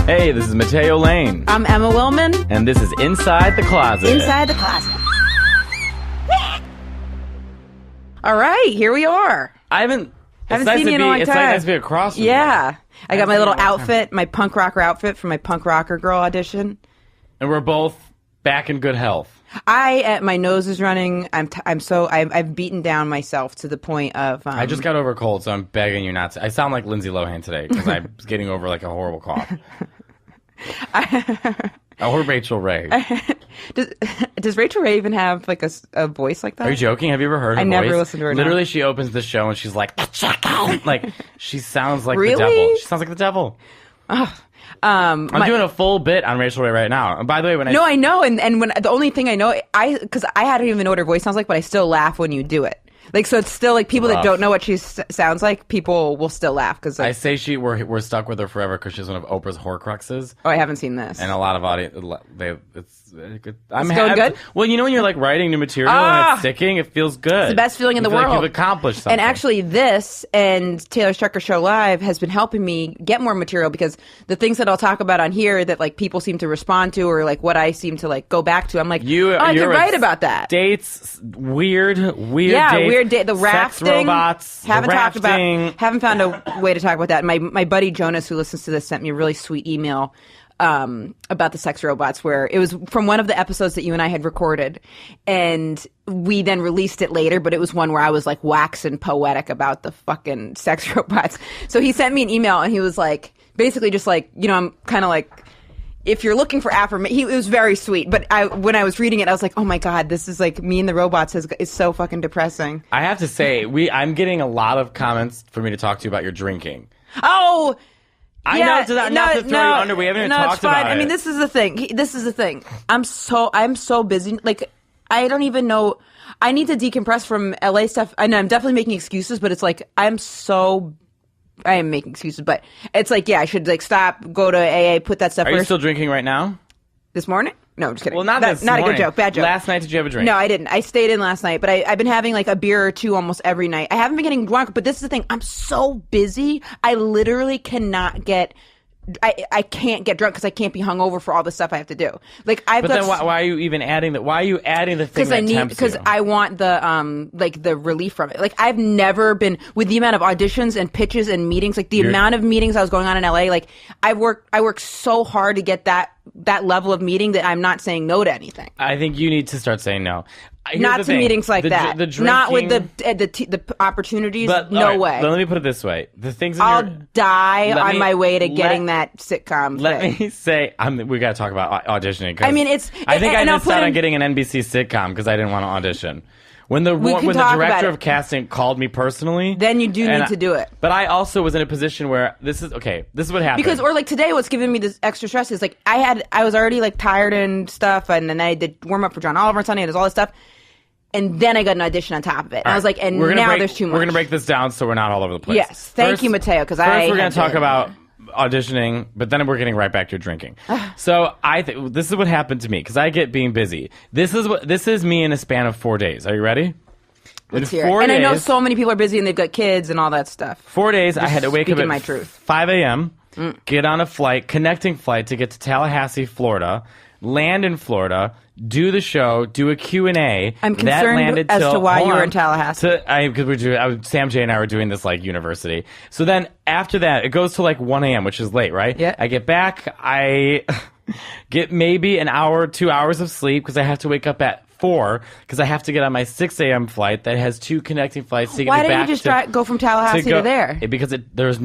Hey, this is Mateo Lane. I'm Emma Willman. And this is Inside the Closet. Inside the Closet. All right, here we are. I haven't seen you in a long time. It's nice to be across from you. Yeah. I got my little outfit, my punk rocker outfit from my punk rocker girl audition. And we're both back in good health. My nose is running. I've beaten down myself to the point of. I just got over a cold, so I'm begging you not to. I sound like Lindsay Lohan today because I was getting over like a horrible cough. Or Rachel Ray. Does Rachel Ray even have like a voice like that? Are you joking? Have you ever heard her voice? I never listened to her. Literally, she opens the show and she's like, "The chicken!" Like she sounds like really? the devil. She sounds like the devil. I'm doing a full bit on Rachel Ray right now. And by the way, I know, and when the only thing I know, because I hadn't even know what her voice sounds like, but I still laugh when you do it. Like, so it's still like people that don't know what she sounds like, people will still laugh because I say we're stuck with her forever because she's one of Oprah's Horcruxes. Oh, I haven't seen this. And a lot of audience, it's good. It's going good? Well, you know when you're like writing new material and it's sticking, it feels good. It's the best feeling in the world. Like you've accomplished something. And actually, this and Taylor Strecker Show Live has been helping me get more material because the things that I'll talk about on here that like people seem to respond to or like what I seem to like go back to, I'm like, I could write about that. Dates, weird dates. Weird date. The rafting. Sex robots. Haven't found a way to talk about that. My buddy Jonas, who listens to this, sent me a really sweet email about the sex robots, where it was from one of the episodes that you and I had recorded, and we then released it later, but it was one where I was like waxing poetic about the fucking sex robots. So he sent me an email and he was like, basically just like, you know, I'm kind of like, if you're looking for affirmation, it was very sweet. But when I was reading it, I was like, oh my God, this is like me and the robots is so fucking depressing. I have to say, I'm getting a lot of comments for me to talk to you about your drinking. Oh, I know not to throw you under. We haven't even talked about it. I mean, this is the thing. I'm so busy. Like, I don't even know. I need to decompress from LA stuff. I know I'm definitely making excuses, but it's like I am making excuses, but it's like, yeah, I should like stop, go to AA, put that stuff. Are you still drinking right now? This morning? No, I'm just kidding. Well, not this morning. Not a good joke. Bad joke. Last night, did you have a drink? No, I didn't. I stayed in last night, but I've been having like a beer or two almost every night. I haven't been getting drunk, but this is the thing. I'm so busy. I literally cannot get. I can't get drunk because I can't be hungover for all the stuff I have to do. Like then why are you even adding that? Why are you adding the thing that tempts you? Because I want the like the relief from it. Like I've never been with the amount of auditions and pitches and meetings. Like the amount of meetings I was going on in LA. Like I worked so hard to get that level of meeting that I'm not saying no to anything. I think you need to start saying no. Not to meetings like that. Not with the opportunities. No way. Let me put it this way: the things I'll die on my way to getting that sitcom. Let me say, we got to talk about auditioning. I mean, it's. I think I missed out on getting an NBC sitcom because I didn't want to audition. When the director of casting called me personally, then you need to do it. But I also was in a position where this is what happened. Because like today, what's giving me this extra stress is like I was already like tired and stuff, and then I did warm up for John Oliver on Sunday, and there's all this stuff. And then I got an audition on top of it. And I was like, and now there's too much. We're going to break this down so we're not all over the place. Yes. Thank you, Mateo, because we're going to talk about auditioning, but then we're getting right back to your drinking. So I think this is what happened to me, because I get being busy. This is me in a span of 4 days. Are you ready? Let's hear it. And I know so many people are busy and they've got kids and all that stuff. 4 days, I had to wake up at 5 a.m., get on a connecting flight to get to Tallahassee, Florida, land in Florida, do the show, do a Q&A. I'm concerned as to why you were in Tallahassee. Because Sam J and I were doing this like university. So then after that, it goes to like 1 a.m., which is late, right? Yeah. I get back, I get maybe an hour, 2 hours of sleep because I have to wake up at 4 because I have to get on my 6 a.m. flight that has 2 connecting flights to get Why me didn't back you just go from Tallahassee to there? Because there's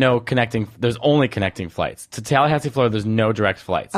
only connecting flights. To Tallahassee, Florida, there's no direct flights.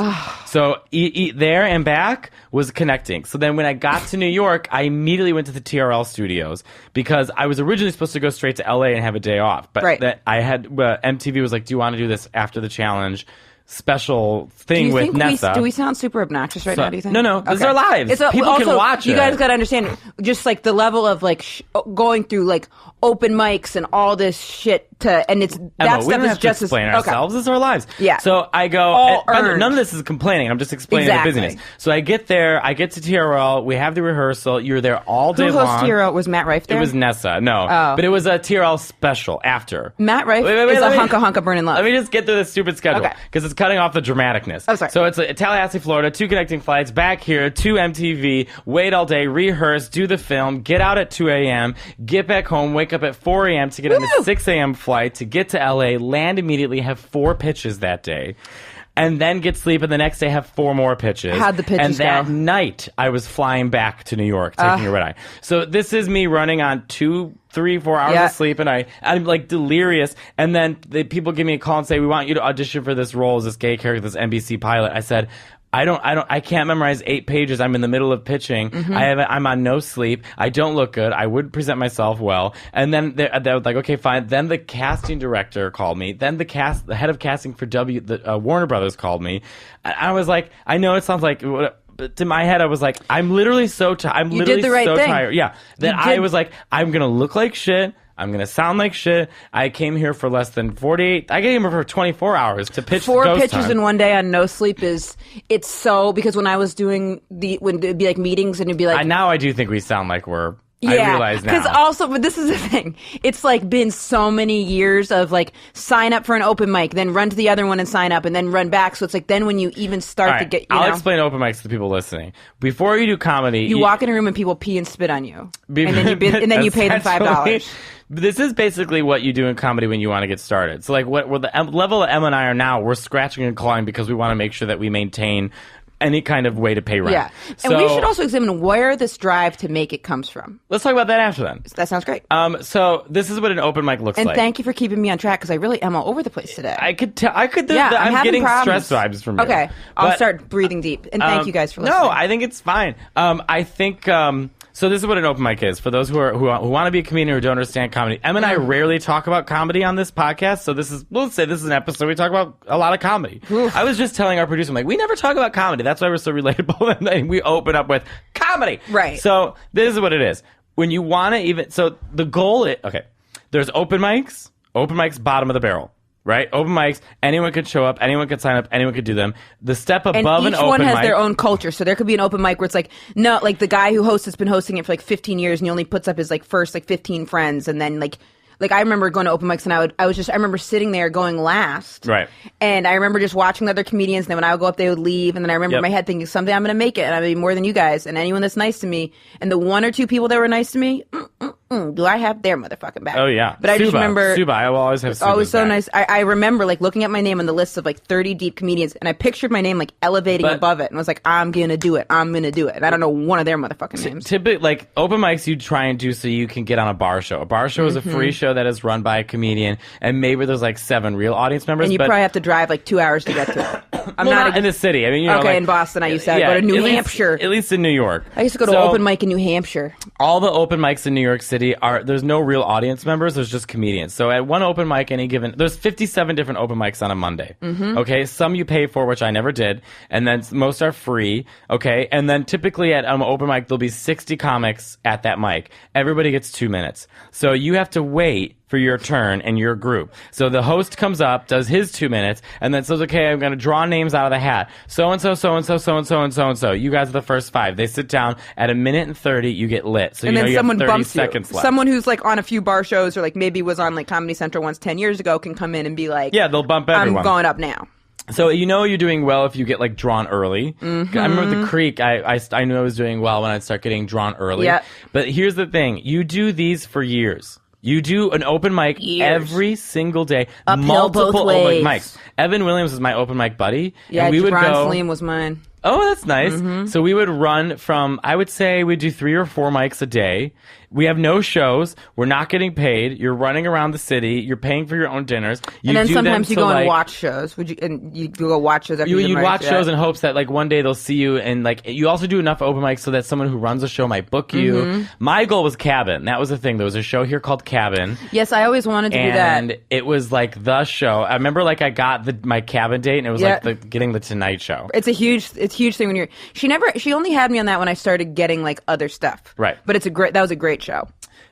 So there and back was connecting. So then when I got to New York, I immediately went to the TRL studios because I was originally supposed to go straight to LA and have a day off. But that I had MTV was like, do you want to do this after the challenge? Special thing with Nessa. Do we sound super obnoxious right now, do you think? No. These are lives. People can watch it. You guys got to understand, just like the level of like going through like open mics and all this shit and it's Emma, that we stuff don't is have just to explain as, ourselves. This is our lives. Yeah. So I go. None of this is complaining. I'm just explaining the busyness. So I get there. I get to TRL. We have the rehearsal. You're there all day long. Who hosted TRL? Was Matt Rife there? It was Nessa. No, but it was a TRL special after. Matt Rife is a hunka burning love. Let me just get through this stupid schedule because it's is cutting off the dramaticness. Oh, sorry. So it's Tallahassee, Florida, 2 connecting flights, back here, 2 MTV, wait all day, rehearse, do the film, get out at 2 a.m., get back home, wake up at 4 a.m. to get on the 6 a.m. flight to get to LA, land immediately, have 4 pitches that day. And then get sleep, and the next day have 4 more pitches. How'd the pitches go? And that go? night, I was flying back to New York, taking a red eye. So this is me running on 2, 3, 4 hours of sleep, and I'm like delirious. And then people give me a call and say, "We want you to audition for this role as this gay character, this NBC pilot." I said, I can't memorize 8 pages. I'm in the middle of pitching. I'm on no sleep. I don't look good. I would present myself well. And then they were like, okay, fine. Then the casting director called me. Then the head of casting for Warner Brothers called me. I was like, I know it sounds like, but to my head, I was like, I'm literally so tired. I'm literally did the right so thing. tired. Yeah. That I was like, I'm going to look like shit. I'm going to sound like shit. I came here for less than 48. I came here for 24 hours to pitch 4 Ghost pitches Time. in one day on no sleep it's so, because when I was doing when it'd be like meetings and it'd be like. Now I do think we sound like we're. I realize now. Because also, but this is the thing. It's like been so many years of like sign up for an open mic, then run to the other one and sign up, and then run back. So it's like then when you even start to get, I'll explain open mics to the people listening. Before you do comedy, you walk in a room and people pee and spit on you, and then you pay them $5. This is basically what you do in comedy when you want to get started. So like what the level that Emma and I are now, we're scratching and clawing because we want to make sure that we maintain any kind of way to pay rent. Yeah. And we should also examine where this drive to make it comes from. Let's talk about that after then. That sounds great. So this is what an open mic looks like. And thank you for keeping me on track, because I really am all over the place today. I could tell. I'm having getting problems. stress vibes from you. Okay. I'll start breathing deep. And thank you guys for listening. No, I think it's fine. I think... So this is what an open mic is for those who want to be a comedian or who don't understand comedy. Em and I rarely talk about comedy on this podcast, so let's say this is an episode we talk about a lot of comedy. I was just telling our producer, I'm like, we never talk about comedy. That's why we're so relatable, and then we open up with comedy. Right. So this is what it is. When you want to so the goal is, okay, there's open mics, bottom of the barrel. Right? Open mics, anyone could show up, anyone could sign up, anyone could do them. The step above an open mic... And each one has their own culture. So there could be an open mic where it's like, no, like the guy who hosts has been hosting it for like 15 years and he only puts up his like first like 15 friends, and then like I remember going to open mics and I remember sitting there going last. Right. And I remember just watching the other comedians, and then when I would go up, they would leave, and then I remember in my head thinking, someday I'm going to make it, and I'm going to be more than you guys, and anyone that's nice to me, and the 1 or 2 people that were nice to me, do I have their motherfucking back? Oh, yeah. But I just remember... Suba, I will always have Suba's always so back. nice. I remember like looking at my name on the list of like 30 deep comedians, and I pictured my name like elevating above it, and was like, I'm going to do it. I'm going to do it. And I don't know one of their motherfucking names. Typically, like, open mics you try and do so you can get on a bar show. A bar show is a free show that is run by a comedian, and maybe there's like 7 real audience members. And you probably have to drive like 2 hours to get to it. I'm not in the city. I mean, okay, in Boston, I used to go to New Hampshire. At least in New York. I used to go to open mic in New Hampshire. All the open mics in New York City there's no real audience members. There's just comedians. So at one open mic, there's 57 different open mics on a Monday. Okay, some you pay for, which I never did, and then most are free. Okay, and then typically at an open mic there'll be 60 comics at that mic. Everybody gets 2 minutes, so you have to wait for your turn and your group. So the host comes up, does his 2 minutes, and then says, okay, I'm going to draw names out of the hat. So-and-so, so-and-so, so-and-so, and so-and-so. You guys are the first 5. They sit down. At 1:30, you get lit. So and then you someone have 30 bumps seconds you. left. Someone who's like on a few bar shows, or like maybe was on like Comedy Central once 10 years ago, can come in and be like, yeah, they'll bump everyone. I'm going up now. So you're doing well if you get like drawn early. I remember the Creek. I knew I was doing well when I'd start getting drawn early. Yeah. But here's the thing: you do these for years. You do an open mic every single day. Uphill multiple both ways. open mics. Evan Williams is my open mic buddy. Yeah, and we would Ron go. Salim was mine. Oh, that's nice. So we would run from, I would say we'd do 3 or 4 mics a day. We have no shows. We're not getting paid. You're running around the city. You're paying for your own dinners. And then sometimes you go and watch shows. You go watch shows after you watch shows in hopes that like one day they'll see you, and like you also do enough open mics so that someone who runs a show might book you. My goal was Cabin. That was the thing. There was a show here called Cabin. Yes, I always wanted to do that. And it was like the show. I remember like I got my Cabin date, and it was like getting the Tonight Show. It's a huge thing when she only had me on that when I started getting like other stuff. Right. But that was a great show.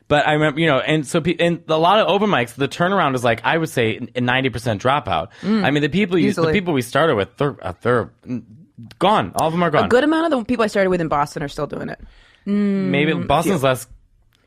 But I remember, and so in a lot of open mics, the turnaround is like, I would say, 90% dropout. I mean, the people we started with, they're gone. All of them are gone. A good amount of the people I started with in Boston are still doing it. Maybe Boston's less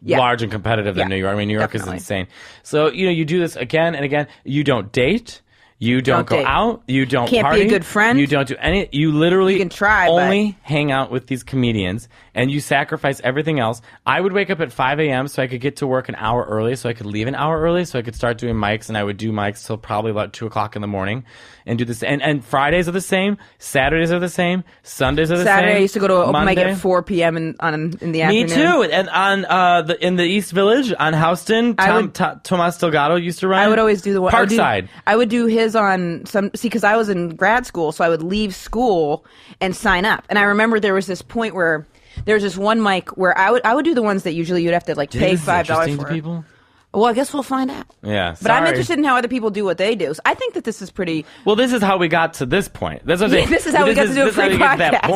large and competitive than New York. I mean, New York is insane. So, you do this again and again. You don't date. You don't go date. out. You don't Can't be a party. good friend. You don't do any. You literally You can try, only hang out with these comedians, and you sacrifice everything else. I would wake up at 5 a.m. so I could get to work an hour early, so I could leave an hour early, so I could start doing mics, and I would do mics till probably about 2 o'clock in the morning, and do this. And Fridays are the same. Saturdays are the same. Sundays are the same. Saturday, I used to go to open mic Monday. at 4 p.m. in the Me afternoon. too. And on in the East Village on Houston, Tomas Delgado used to run. I would always do the one. Parkside. I would do his on some. See, because I was in grad school, so I would leave school and sign up. And I remember there was this point where there was this one mic where I would do the ones that usually you'd have to like pay This is $5 interesting for. to people. Well, I guess we'll find out. Yeah, But I'm sorry. interested in how other people do what they do. So I think that this is pretty. Well, this is how we got to this point. That's what I'm saying. This is how we got to do a this is how free we get to that podcast.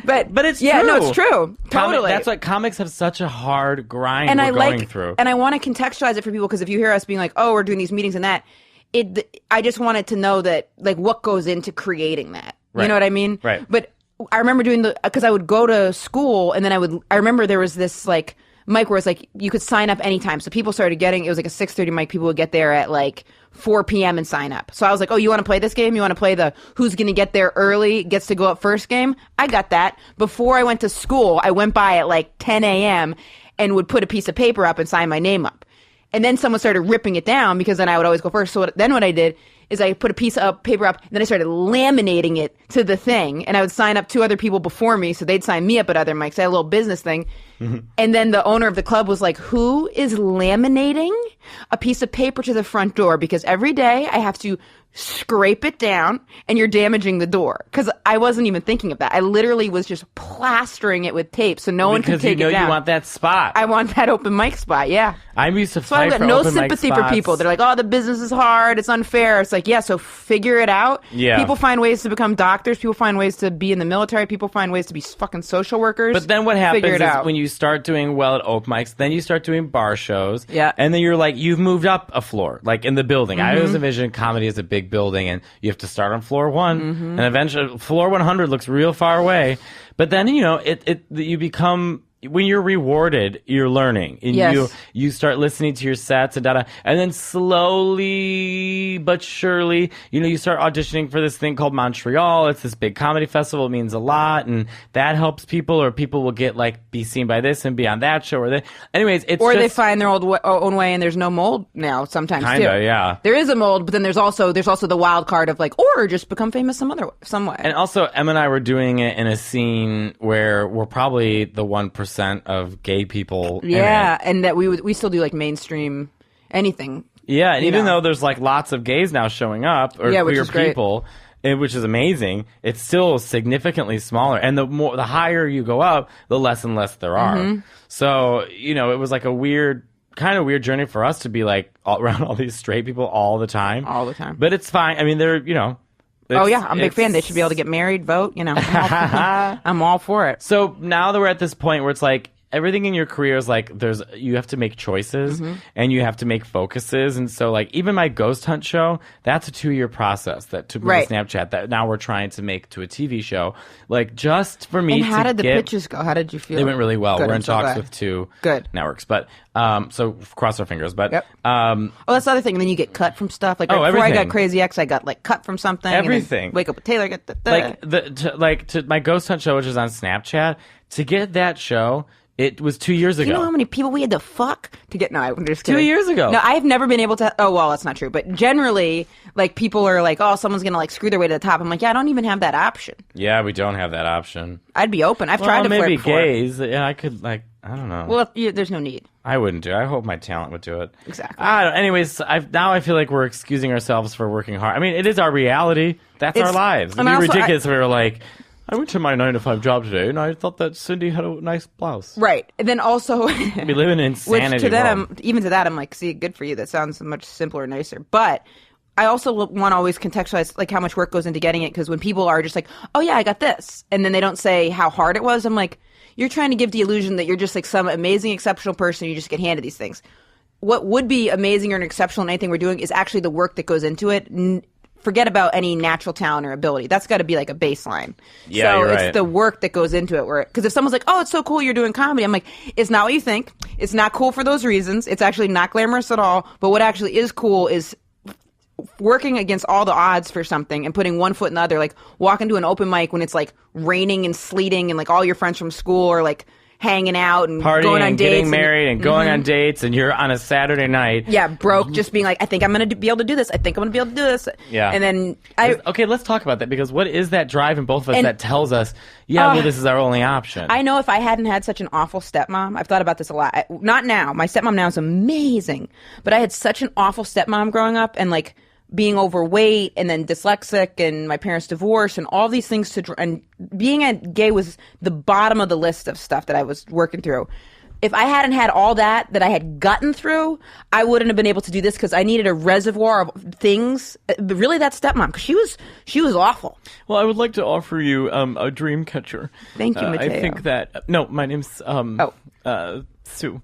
point. But it's yeah, true. no, it's true. Totally. That's why comics have such a hard grind and we're I going like, through. and I want to contextualize it for people because if you hear us being like, "Oh, we're doing these meetings and that," I just wanted to know that like what goes into creating that. Right. You know what I mean? Right. But I remember doing because I would go to school and then I remember there was this like mic where it's like you could sign up anytime. So people started getting it was like a 6:30 mic. People would get there at like 4 p.m. and sign up. So I was like, oh, you want to play this game? You want to play the who's going to get there early gets to go up first game? I got that. Before I went to school, I went by at like 10 a.m. and would put a piece of paper up and sign my name up. And then someone started ripping it down because then I would always go first. So then what I did is I put a piece of paper up and then I started laminating it to the thing. And I would sign up 2 other people before me so they'd sign me up at other mics. I had a little business thing. And then the owner of the club was like, who is laminating a piece of paper to the front door? Because every day I have to scrape it down and you're damaging the door. Because I wasn't even thinking of that. I literally was just plastering it with tape so no one could take because it down. you want that spot. I want that open mic spot, yeah. I'm used to So I've fight got for no open mic sympathy for spots. people. They're like, oh, the business is hard. It's unfair. It's like, yeah, so figure it out. Yeah. People find ways to become doctors. People find ways to be in the military. People find ways to be fucking social workers. But then what happens Figure it is out. when you start doing well at open mics, then you start doing bar shows. Yeah. And then you're like, you've moved up a floor, like in the building. I Mm-hmm. always envision comedy as a big building and you have to start on floor 1 Mm-hmm. and eventually floor 100 looks real far away. But then, you know, you become, when you're rewarded, you're learning. And Yes. you start listening to your sets and and then slowly but surely, you know, you start auditioning for this thing called Montreal. It's this big comedy festival. It means a lot, and that helps people, or people will get like be seen by this and be on that show, or that. Anyways, it's or just, they find their own way, and there's no mold now. Sometimes Kinda, too. yeah. There is a mold, but then there's also the wild card of like, or just become famous some way. And also, Em and I were doing it in a scene where we're probably the 1% of gay people. in yeah, it. and that we still do like mainstream anything. Yeah, and You even know. though there's like lots of gays now showing up, or Yeah, which queer is great. people, which is amazing, it's still significantly smaller. And the higher you go up, the less and less there are. Mm-hmm. So, you know, it was like kind of weird journey for us to be like around all these straight people all the time. All the time. But it's fine. I mean, they're, you know. Oh yeah, I'm a big fan. They should be able to get married, vote. You know, I'm all for it. So now that we're at this point where it's like everything in your career is like you have to make choices and you have to make focuses, and so like even my ghost hunt show, that's a 2-year process that took me Right. to Snapchat that now we're trying to make to a TV show. Like just for me And how to did the get, pitches go? How did you feel? they went really well. Good, We're I'm in so talks glad. with 2 Good. networks, but so cross our fingers. But Yep. Oh, that's the other thing. And then you get cut from stuff. Like Oh, right before I everything. got Crazy X, I got like cut from something. and then Everything. wake up with Taylor. Get to my ghost hunt show, which is on Snapchat, to get that show, it was 2 years ago. You know how many people we had to fuck to get? No, I'm just 2 kidding. years ago. No, I've never been able to. Oh well, that's not true. But generally, like people are like, oh, someone's gonna like screw their way to the top. I'm like, yeah, I don't even have that option. Yeah, we don't have that option. I'd be open. I've tried to maybe flirt before. gays. Yeah, I could like. I don't know. Well, there's no need. I wouldn't do it. I hope my talent would do it. Exactly. I don't, anyways, now I feel like we're excusing ourselves for working hard. I mean, it is our reality. That's our It's- lives. It'd and be also ridiculous if we were like, I went to my 9-to-5 job today, and I thought that Cindy had a nice blouse. Right. And then also, We live in an which insanity to that, world. even to that, I'm like, see, good for you. That sounds much simpler and nicer. But I also want to always contextualize like how much work goes into getting it, because when people are just like, oh yeah, I got this, and then they don't say how hard it was, I'm like, you're trying to give the illusion that you're just like some amazing, exceptional person. You just get handed these things. What would be amazing or exceptional in anything we're doing is actually the work that goes into it. Forget about any natural talent or ability. That's got to be like a baseline. Yeah, so you're it's right. the work that goes into it. Because if someone's like, oh, it's so cool you're doing comedy, I'm like, it's not what you think. It's not cool for those reasons. It's actually not glamorous at all. But what actually is cool is working against all the odds for something and putting one foot in the other, like walking to an open mic when it's like raining and sleeting and like all your friends from school are like hanging out and partying going on and dates getting married and going on dates, and you're on a Saturday night. Yeah, broke, just being like, I think I'm going to be able to do this. I think I'm going to be able to do this. Yeah. And then okay, let's talk about that, because what is that drive in both of us that tells us, well, this is our only option? I know if I hadn't had such an awful stepmom, I've thought about this a lot. Not now. My stepmom now is amazing. But I had such an awful stepmom growing up, and like being overweight and then dyslexic and my parents divorced and all these things and being a gay was the bottom of the list of stuff that I was working through. If I hadn't had all that I had gotten through, I wouldn't have been able to do this, because I needed a reservoir of things. But really, that stepmom, because she was awful. Well, I would like to offer you a dream catcher. Thank you, Mateo. I think that my name's Sue.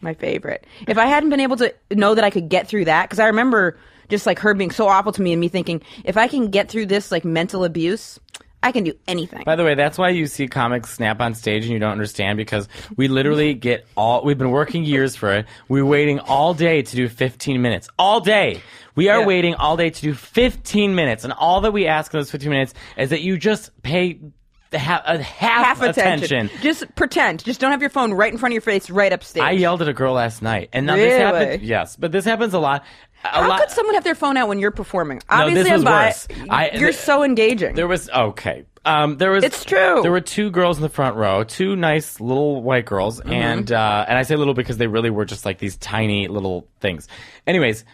My favorite. If I hadn't been able to know that I could get through that, because I remember just like her being so awful to me and me thinking, if I can get through this like mental abuse, I can do anything. By the way, that's why you see comics snap on stage and you don't understand, because we literally we've been working years for it. We're waiting all day to do 15 minutes. All day. We are waiting all day to do 15 minutes. And all that we ask in those 15 minutes is that you just pay half attention. Just pretend. Just don't have your phone right in front of your face, right upstage. I yelled at a girl last night. And now really? This happens. Yes, but this happens a lot. How could someone have their phone out when you're performing? Obviously, this was worse. You're so engaging. There was It's true. There were two girls in the front row, two nice little white girls, and I say little because they really were just like these tiny little things. Anyways,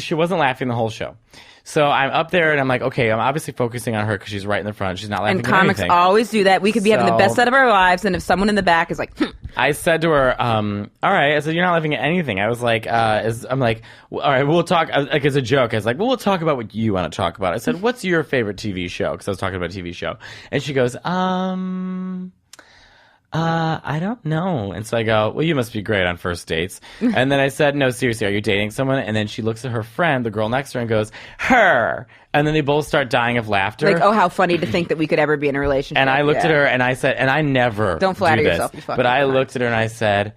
she wasn't laughing the whole show. So I'm up there and I'm like, okay, I'm obviously focusing on her because she's right in the front. She's not laughing at anything. And comics always do that. We could be having the best set of our lives, and if someone in the back is like, I said to her, all right. I said, you're not laughing at anything. I was like, I'm like, all right, we'll talk. Like, as a joke, I was like, well, we'll talk about what you want to talk about. I said, what's your favorite TV show? Because I was talking about a TV show. And she goes, I don't know. And so I go, well, you must be great on first dates. And then I said, no, seriously, are you dating someone? And then she looks at her friend, the girl next to her, and goes, her. And then they both start dying of laughter. Like, oh, how funny to think that we could ever be in a relationship. And I looked at her and I said, and I never don't flatter do this, yourself, you fucking but I looked at her and I said,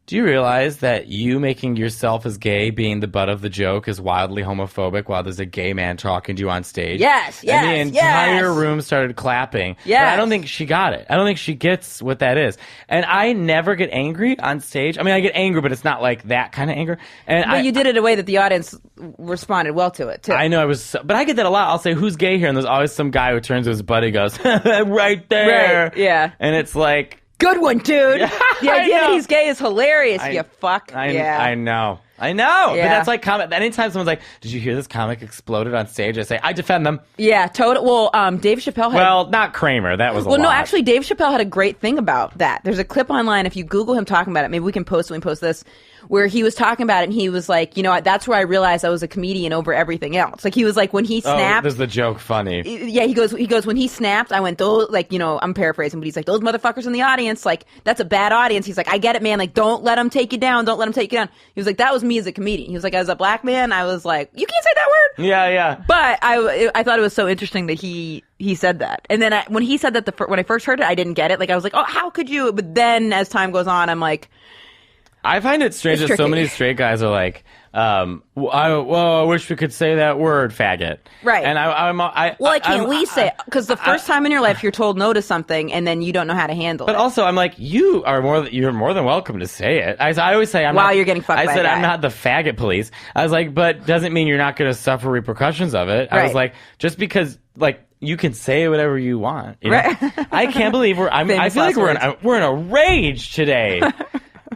do you realize that you making yourself as gay being the butt of the joke is wildly homophobic while there's a gay man talking to you on stage? Yes, and the entire room started clapping. Yes. But I don't think she got it. I don't think she gets what that is. And I never get angry on stage. I mean, I get angry, but it's not like that kind of anger. But you did it in a way that the audience responded well to it, too. I know but I get that a lot. I'll say, who's gay here? And there's always some guy who turns to his buddy and goes, right there. Right, yeah. And it's like, good one, dude. The idea that he's gay is hilarious, you fuck. I know. Yeah. But that's like comic. Anytime someone's like, did you hear this comic exploded on stage? I say, I defend them. Yeah, total. Well, Dave Chappelle had... Well, not Kramer. That was a lot. Well, no, actually, Dave Chappelle had a great thing about that. There's a clip online. If you Google him talking about it, maybe we can post when we post this, where he was talking about it, and he was like, you know, that's where I realized I was a comedian over everything else. Like, he was like, when he snapped... Oh, there's the joke funny. Yeah, he goes, when he snapped, I went, those, like, you know, I'm paraphrasing, but he's like, those motherfuckers in the audience, like, that's a bad audience. He's like, I get it, man. Like, don't let them take you down. Don't let them take you down. He was like, that was me as a comedian. He was like, as a black man, I was like, you can't say that word. Yeah. But I thought it was so interesting that he said that. And then when he said that, when I first heard it, I didn't get it. Like, I was like, oh, how could you? But then as time goes on, I'm like, I find it strange that so many straight guys are like, I wish we could say that word, faggot. Right. And I can't we say it? Because the first time in your life you're told no to something and then you don't know how to handle it. But also, I'm like, you're more than welcome to say it. I always say, you're getting fucked by a guy. I'm not the faggot police. I was like, but doesn't mean you're not going to suffer repercussions of it. Right. I was like, just because, like, you can say whatever you want. You know? Right. I can't believe I feel like we're in a rage today.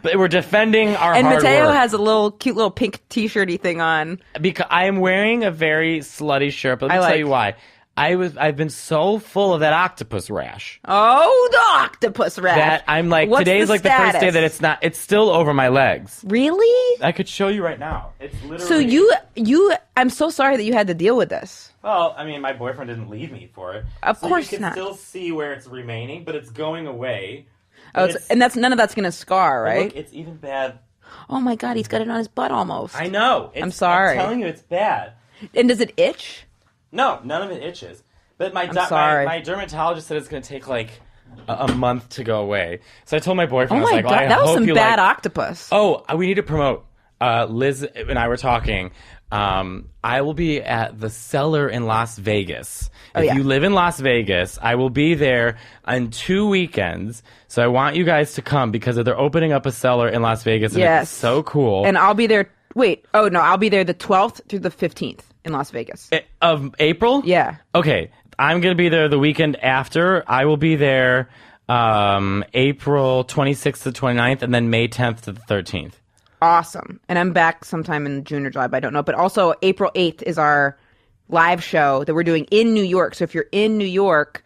But we're defending our and hard Mateo work. has a cute little pink t-shirty thing on. Because I am wearing a very slutty shirt. But let me tell you why. I've been so full of that octopus rash. Oh, the octopus rash. That I'm like, What's today's the like status? the first day that it's still over my legs. Really? I could show you right now. It's literally. So I'm so sorry that you had to deal with this. Well, I mean, my boyfriend didn't leave me for it. Of course you can not. still see where it's remaining, but it's going away. Oh, and none of that's gonna scar, right? Look, it's even bad. Oh my God, he's got it on his butt almost. I know. I'm sorry. I'm telling you, it's bad. And does it itch? No, none of it itches. But my dermatologist said it's going to take like a month to go away. So I told my boyfriend, Oh my I was like, God, that was some bad octopus. Oh, we need to promote. Liz and I were talking. I will be at the Cellar in Las Vegas. If you live in Las Vegas, I will be there on 2 weekends. So I want you guys to come because they're opening up a Cellar in Las Vegas. And it's so cool. And I'll be there. Wait. Oh, no. I'll be there the 12th through the 15th in Las Vegas. Of April? Yeah. Okay. I'm going to be there the weekend after. I will be there April 26th to 29th and then May 10th to the 13th. Awesome. And I'm back sometime in June or July, but I don't know. But also, April 8th is our live show that we're doing in New York. So if you're in New York,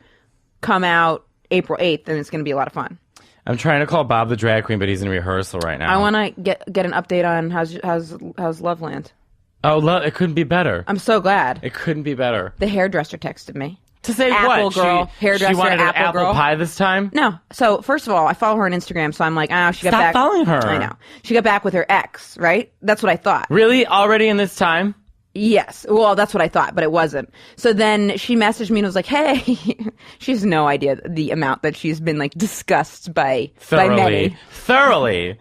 come out April 8th, and it's going to be a lot of fun. I'm trying to call Bob the drag queen, but he's in rehearsal right now. I want to get an update on how's Loveland. Oh, it couldn't be better. I'm so glad. It couldn't be better. The hairdresser texted me. To say Apple what? Girl, hairdresser, she wanted an apple girl. pie this time? No. So, first of all, I follow her on Instagram, so I'm like, she got Stop back. following her. I know. She got back with her ex, right? That's what I thought. Really? Already in this time? Yes. Well, that's what I thought, but it wasn't. So then she messaged me and was like, hey, she has no idea the amount that she's been like discussed by many. Thoroughly.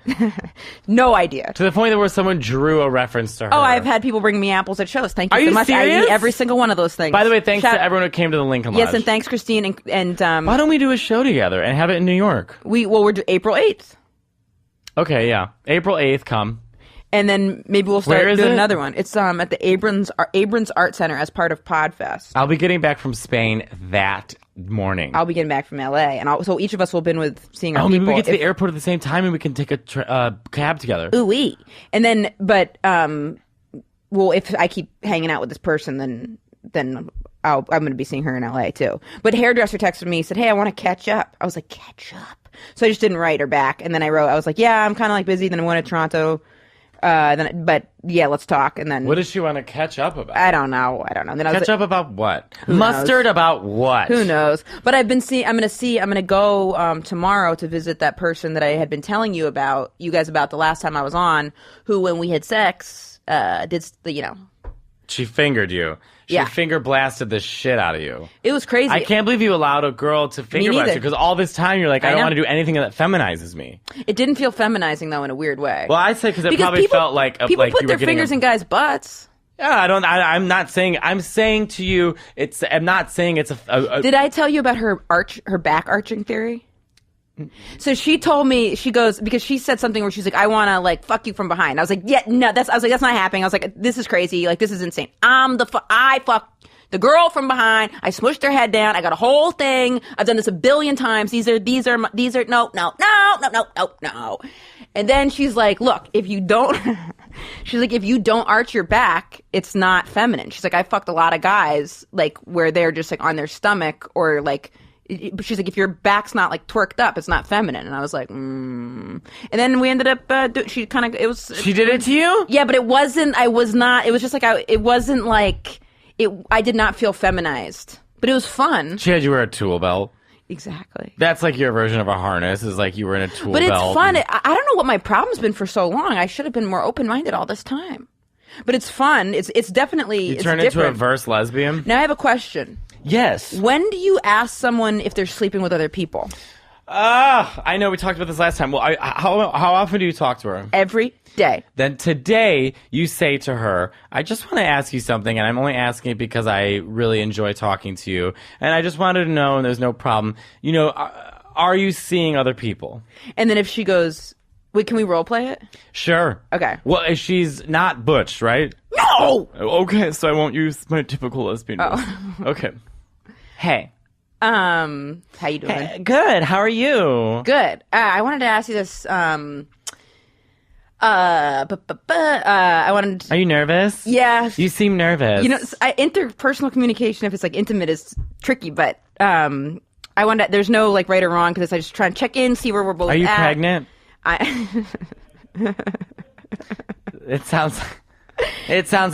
No idea. To the point where someone drew a reference to her. Oh, I've had people bring me apples at shows. Thank you Are so you much. serious? I eat every single one of those things. By the way, thanks to everyone who came to the Lincoln Lodge. Yes, and thanks, Christine. And why don't we do a show together and have it in New York? we're April 8th. Okay, yeah. April 8th, come. And then maybe we'll start doing it? another one. It's at the Abrams Art Center as part of Podfest. I'll be getting back from Spain that morning. I'll be getting back from LA, and so each of us will have been with seeing our people. Maybe we get to the airport at the same time and we can take a cab together. Ooh-wee. And then, but well, if I keep hanging out with this person, then I'm going to be seeing her in LA too. But hairdresser texted me, said, "Hey, I want to catch up." I was like, "Catch up?" So I just didn't write her back, and then I was like, "Yeah, I'm kind of like busy." Then I went to Toronto. But yeah, let's talk. And then what does she want to catch up about? I don't know. Then catch up about what? Mustard about what? Who knows? But I'm going to go tomorrow to visit that person that I had been telling you guys about the last time I was on, who when we had sex, She fingered you. She finger blasted the shit out of you. It was crazy. I can't believe you allowed a girl to finger blast you because all this time you're like, I don't want to do anything that feminizes me. It didn't feel feminizing though in a weird way. Well, I'd say because it probably felt like people like put you their were getting fingers in guys' butts. Yeah, I'm not saying. I'm saying to you, I'm not saying it's a Did I tell you about her back arching theory? So she told me, she goes, because she said something where she's like, I want to like fuck you from behind. I was like, yeah, no, that's not happening. I was like, this is crazy. Like, this is insane. I fuck the girl from behind. I smushed her head down. I got a whole thing. I've done this 1 billion times. These are, no. And then she's like, look, if you don't arch your back, it's not feminine. She's like, I fucked a lot of guys, like, where they're just like on their stomach or like, but she's like, if your back's not like twerked up, it's not feminine. And I was like, And then we ended up, she kind of, She did it to you? Yeah, but it wasn't, it was just like, it wasn't like, I did not feel feminized. But it was fun. She had you wear a tool belt. Exactly. That's like your version of a harness, is like you were in a tool belt. But it's fun. I don't know what my problem's been for so long. I should have been more open-minded all this time. But it's fun. It's definitely, You turned into a verse lesbian? Now I have a question. Yes. When do you ask someone if they're sleeping with other people? I know we talked about this last time. Well, how often do you talk to her? Every day. Then today you say to her, I just want to ask you something, and I'm only asking it because I really enjoy talking to you, and I just wanted to know, and there's no problem. You know, are you seeing other people? And then if she goes, wait, can we role play it? Sure. Okay. Well, she's not butch, right? No! Okay, so I won't use my typical lesbian voice. Okay. Hey. How you doing? Hey, good. How are you? Good. I wanted to ask you this. I wanted. Are you nervous? Yeah. You seem nervous. You know, interpersonal communication, if it's like intimate, is tricky. But I wanted. There's no like right or wrong because I just try and check in, see where we're both. Are you at. pregnant? It sounds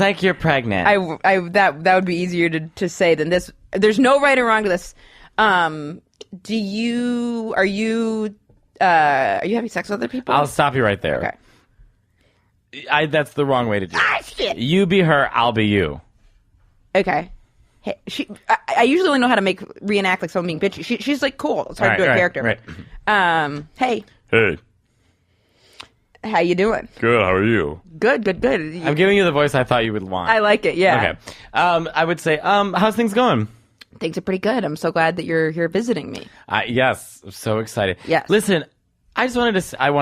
like you're pregnant. That would be easier to say than this. There's no right or wrong to this. Are you having sex with other people? I'll stop you right there. Okay. That's the wrong way to do it. Shit. You be her, I'll be you. Okay. Hey, I usually only know how to reenact like someone being bitchy. She's like cool. It's hard to do a character. Right. Hey. Hey. How you doing? Good. How are you? Good. I'm giving you the voice I thought you would want. I like it. Yeah. Okay. I would say, how's things going? Things are pretty good. I'm so glad that you're here visiting me. Yes. I'm so excited. Yes. Listen, I wanted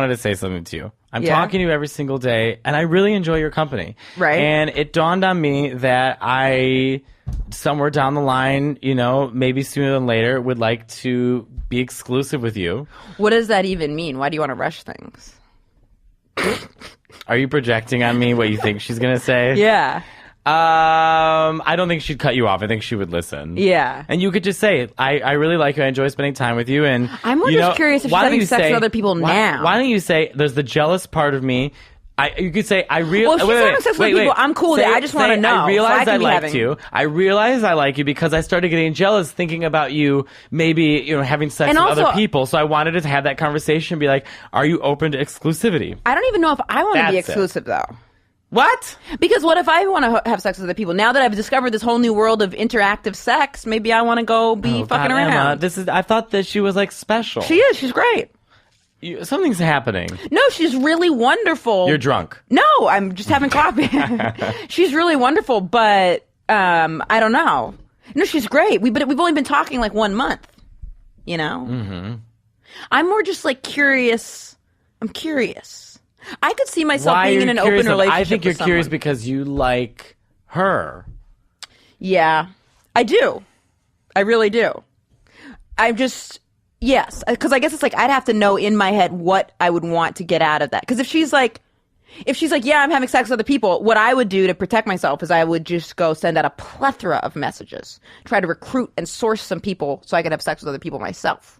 to say something to you. I'm talking to you every single day, and I really enjoy your company. Right. And it dawned on me that I, somewhere down the line, maybe sooner than later, would like to be exclusive with you. What does that even mean? Why do you want to rush things? Are you projecting on me what you think she's going to say? Yeah. I don't think she'd cut you off. I think she would listen. Yeah. And you could just say, I really like you. I enjoy spending time with you. And I'm more just curious if she's having sex with other people now. Why don't you say, there's the jealous part of me. You could say, I realize. Well, if she's having sex with people, I'm cool with it. I just want to know. I realize I liked you. I realize I like you because I started getting jealous thinking about you maybe, having sex with other people. So I wanted to have that conversation and be like, are you open to exclusivity? I don't even know if I want to be exclusive, though. What? Because what if I want to have sex with other people? Now that I've discovered this whole new world of interactive sex, maybe I want to go be fucking around. Emma, I thought that she was like special. She is. She's great. Something's happening. No, she's really wonderful. You're drunk. No, I'm just having coffee. She's really wonderful, but I don't know. No, she's great. We've only been talking like 1 month. Mm-hmm. I'm more just like curious. I'm curious. I could see myself being in an open relationship. I think you're with curious someone. because you like her. Yeah, I do. I really do. Yes, because I guess it's like I'd have to know in my head what I would want to get out of that. Because if she's like, yeah, I'm having sex with other people, what I would do to protect myself is I would just go send out a plethora of messages, try to recruit and source some people so I could have sex with other people myself.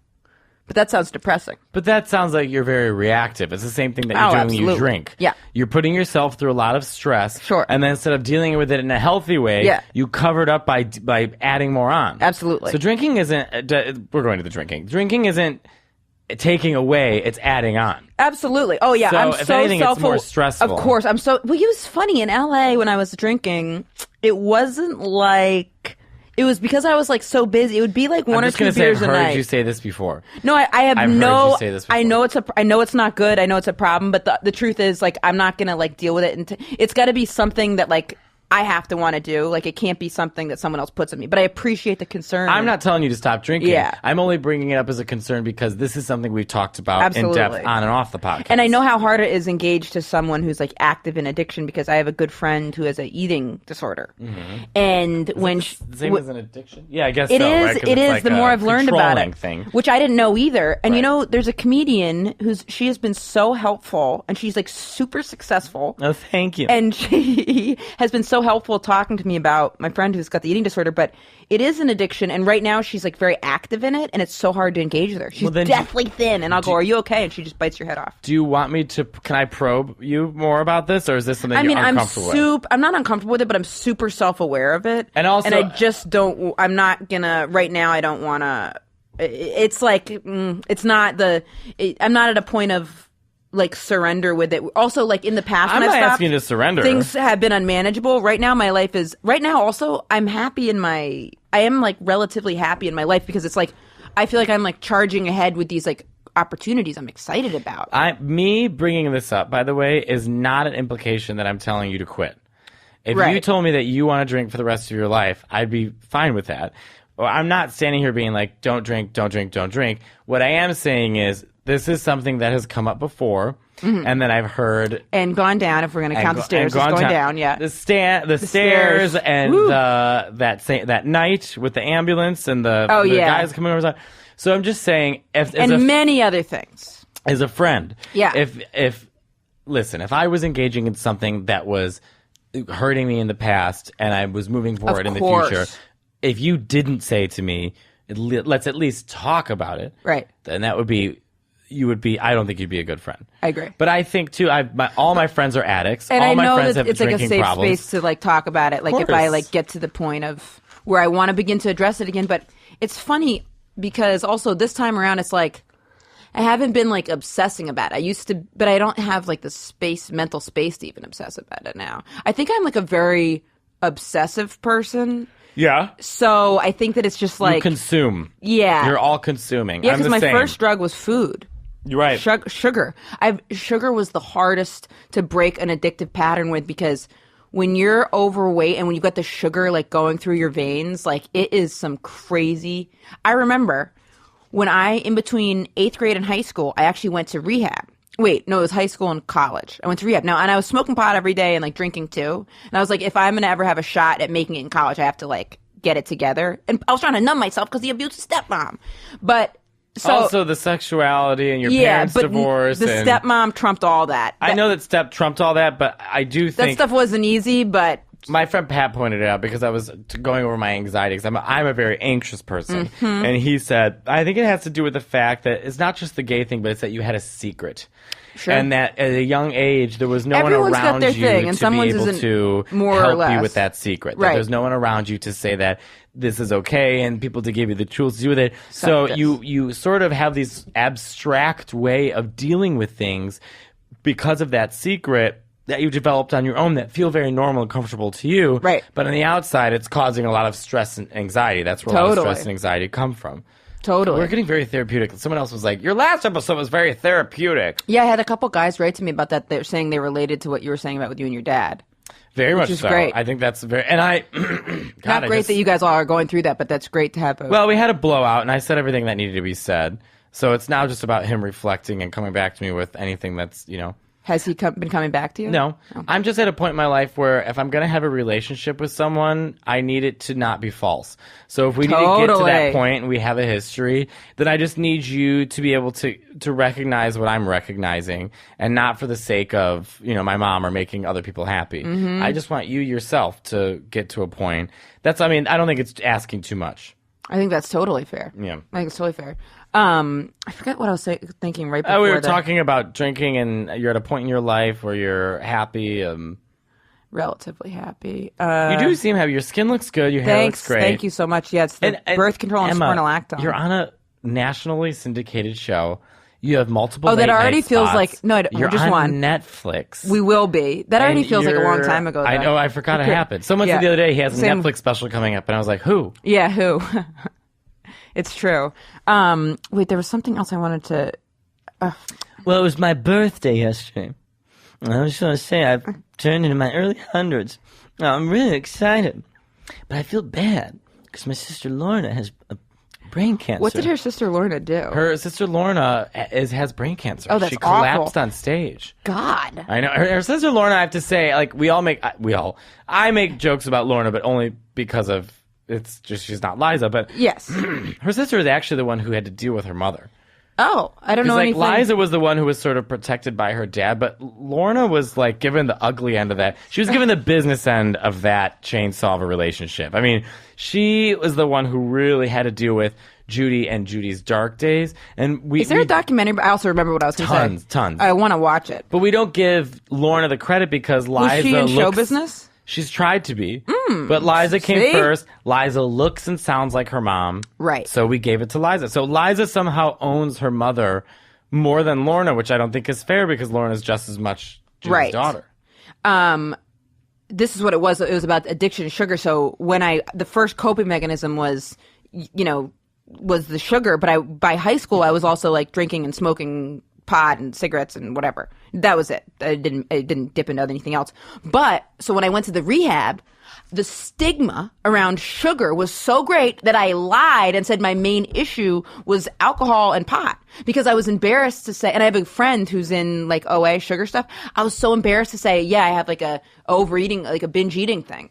But that sounds depressing. But that sounds like you're very reactive. It's the same thing that you're doing absolutely. when you drink. Yeah. You're putting yourself through a lot of stress. Sure. And then instead of dealing with it in a healthy way, you cover it up by adding more on. Absolutely. So drinking isn't, we're going to the drinking. Drinking isn't taking away, it's adding on. Absolutely. Oh, yeah. So I'm if so anything, it's more stressful. Of course. Well, it was funny. In LA, when I was drinking, it wasn't like... It was because I was like so busy. It would be like one or two beers a night. I've heard you say this before. No, I have I've heard you say this before. I know it's not good. I know it's a problem. But the truth is, like, I'm not gonna like deal with it. And it's got to be something that like I have to want to do. Like, it can't be something that someone else puts on me. But I appreciate the concern. I'm not telling you to stop drinking. Yeah. I'm only bringing it up as a concern because this is something we've talked about in depth on and off the podcast. And I know how hard it is engaged to someone who's like active in addiction because I have a good friend who has an eating disorder. Mm-hmm. And same as an addiction? Yeah, I guess it so. Is. Right? It is. Like the more I've learned about it, thing. Which I didn't know either. And right. There's a comedian she has been so helpful, and she's like super successful. Oh, thank you. And she has been so helpful talking to me about my friend who's got the eating disorder, but it is an addiction, and right now she's like very active in it, and it's so hard to engage with her. She's deathly thin, and I'll go, "Are you okay?" And she just bites your head off. Do you want me to? Can I probe you more about this, or is this something you're uncomfortable with? I'm not uncomfortable with it, but I'm super self-aware of it, and I just don't. I'm not gonna right now. I don't want to. It's like it's not I'm not at a point of like surrender with it. Also, like in the past, I'm when not I've stopped, asking you to surrender. Things have been unmanageable. Right now, my life is. Right now, also, I'm happy I am like relatively happy in my life because it's like I feel like I'm like charging ahead with these like opportunities I'm excited about. Me bringing this up, by the way, is not an implication that I'm telling you to quit. If right. you told me that you want to drink for the rest of your life, I'd be fine with that. Well, I'm not standing here being like, don't drink, don't drink, don't drink. What I am saying is this is something that has come up before, and that I've heard and gone down. If we're going to count the stairs, it's going down. Yeah, the stairs, and that night with the ambulance and the guys coming over. So I'm just saying, many other things. As a friend, yeah. If I was engaging in something that was hurting me in the past and I was moving forward in the future, if you didn't say to me, let's at least talk about it, right? Then that would be. You would be. I don't think you'd be a good friend. I agree. But I think too. All my friends are addicts. And all I my know friends that have it's like a safe problems. space to like talk about it. Like if I like get to the point of where I want to begin to address it again. But it's funny because also this time around, it's like I haven't been like obsessing about it. I used to, but I don't have like the mental space to even obsess about it now. I think I'm like a very obsessive person. Yeah. So I think that it's just like you consume. Yeah. You're all consuming. Yeah, because my first drug was food. You're right. Sugar. Sugar was the hardest to break an addictive pattern with, because when you're overweight and when you've got the sugar like going through your veins, like it is some crazy. I remember when in between 8th grade and high school, I actually went to rehab. Wait, no, it was high school and college. I went to rehab. Now, and I was smoking pot every day and like drinking too. And I was like, if I'm going to ever have a shot at making it in college, I have to like get it together. And I was trying to numb myself because the abusive stepmom. But so, also the sexuality and your parents' divorce. The stepmom trumped all that. I know that step trumped all that, but I do think that stuff wasn't easy. But my friend Pat pointed it out because I was going over my anxiety, because I'm a very anxious person, and he said, I think it has to do with the fact that it's not just the gay thing, but it's that you had a secret. Sure. And that at a young age, there was no Everyone's one around got their you thing, and to be able isn't to more or help less. you with that secret. Right. That there's no one around you to say that this is okay and people to give you the tools to do with it. So you sort of have this abstract way of dealing with things because of that secret that you developed on your own that feel very normal and comfortable to you. Right. But on the outside, it's causing a lot of stress and anxiety. That's where a lot of stress and anxiety come from. Totally. We're getting very therapeutic. Someone else was like, your last episode was very therapeutic. Yeah, I had a couple guys write to me about that. They're saying they related to what you were saying about with you and your dad. Very much is so. Great. I think that's very... And I... Not great that you guys all are going through that, but that's great to have. Well, we had a blowout, and I said everything that needed to be said. So it's now just about him reflecting and coming back to me with anything that's, Has he been coming back to you? No. I'm just at a point in my life where if I'm going to have a relationship with someone, I need it to not be false. So if we need to get to that point and we have a history, then I just need you to be able to recognize what I'm recognizing, and not for the sake of, my mom or making other people happy. Mm-hmm. I just want you yourself to get to a point. I don't think it's asking too much. I think that's totally fair. Yeah. I think it's totally fair. I forget what I was thinking right before we were talking about drinking, and you're at a point in your life where you're happy. Relatively happy. You do seem happy. Your skin looks good. Your hair looks great. Thank you so much. Yeah, it's the birth control and Emma, spironolactone. You're on a nationally syndicated show. You have multiple. Oh, that already feels like you're just on one. Netflix. We will be. That already feels like a long time ago. Though. I know. I forgot it happened. Someone said the other day he has a Netflix special coming up, and I was like, who? Yeah, who? It's true. Wait, there was something else I wanted to... Well, it was my birthday yesterday. I was just going to say, I've turned into my early hundreds. I'm really excited. But I feel bad, because my sister Lorna has brain cancer. What did her sister Lorna do? Her sister Lorna has brain cancer. Oh, that's She collapsed awful. on stage. God. I know. Her sister Lorna, I have to say, like, I make jokes about Lorna, but only because of... It's just she's not Liza, but yes, her sister is actually the one who had to deal with her mother. Oh, I don't know anything. Liza was the one who was sort of protected by her dad, but Lorna was like given the ugly end of that. She was given the business end of that chainsaw of a relationship. I mean, she was the one who really had to deal with Judy and Judy's dark days. And is there a documentary? I also remember what I was going to say. Tons. I want to watch it, but we don't give Lorna the credit because Liza was she in show business? She's tried to be, but Liza came first. Liza looks and sounds like her mom. Right. So we gave it to Liza. So Liza somehow owns her mother more than Lorna, which I don't think is fair because Lorna's just as much Judy's daughter. This is what it was. It was about addiction to sugar. So when the first coping mechanism was, was the sugar, but by high school I was also like drinking and smoking pot and cigarettes and whatever. That was it. I didn't dip into anything else. But so when I went to the rehab, the stigma around sugar was so great that I lied and said my main issue was alcohol and pot because I was embarrassed to say, and I have a friend who's in like OA sugar stuff. I was so embarrassed to say, yeah, I have like a overeating, like a binge eating thing.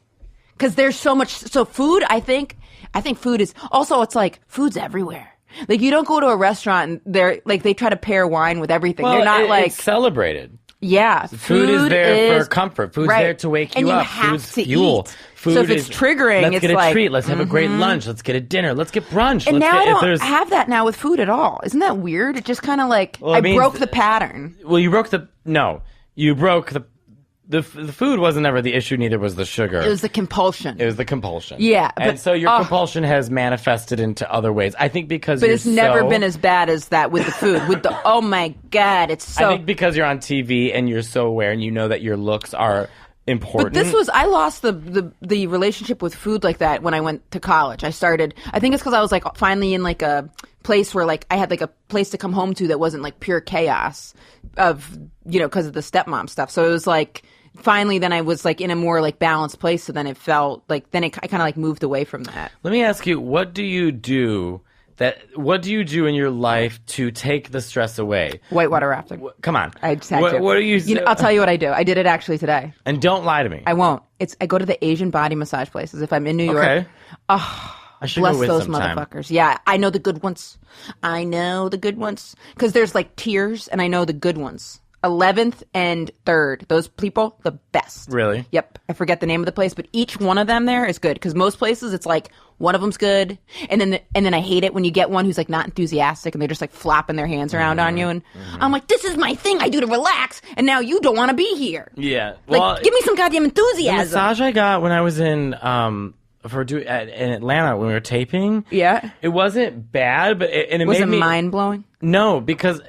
Cause there's so much, so food, I think food is also, it's like food's everywhere. Like, you don't go to a restaurant and they're like, they try to pair wine with everything. Well, they're not like. It's celebrated. Yeah. Food is there for comfort. Food's there to wake you up. Have to fuel. Eat. Food so if it's triggering, let's it's get a like, treat. Let's have a great lunch. Let's get a dinner. Let's get brunch. And now I don't have that now with food at all. Isn't that weird? It just kind of like, I broke the pattern. Well, you broke the food wasn't ever the issue, neither was the sugar. It was the compulsion. Yeah. And so your compulsion has manifested into other ways. I think because But it's never been as bad as that with the food. With the, oh my God, it's so... I think because you're on TV and you're so aware and you know that your looks are important. But I lost the relationship with food like that when I went to college. I think it's because I was like finally in like a place where like I had like a place to come home to that wasn't like pure chaos of, you know, because of the stepmom stuff. So it was like finally then I was like in a more like balanced place. So then it felt like I kind of like moved away from that. Let me ask you, what do you do in your life to take the stress away? Whitewater rafting. Come on. I just had to. What do you know, I'll tell you what I do. I did it actually today. And don't lie to me. I won't. I go to the Asian body massage places if I'm in New York. Okay. Oh, I should bless go with those sometime. motherfuckers. Yeah, I know the good ones. Because there's like tiers, and I know the good ones. 11th and 3rd. Those people, the best. Really? Yep. I forget the name of the place, but each one of them there is good. Because most places, it's like one of them's good, and then I hate it when you get one who's like not enthusiastic, and they're just like flopping their hands around on you, and I'm like, this is my thing I do to relax, and now you don't want to be here. Yeah. Like, Well, give me some goddamn the enthusiasm. massage I got when I was in in Atlanta when we were taping. Yeah. It wasn't bad, but it Was made it me mind blowing? No, because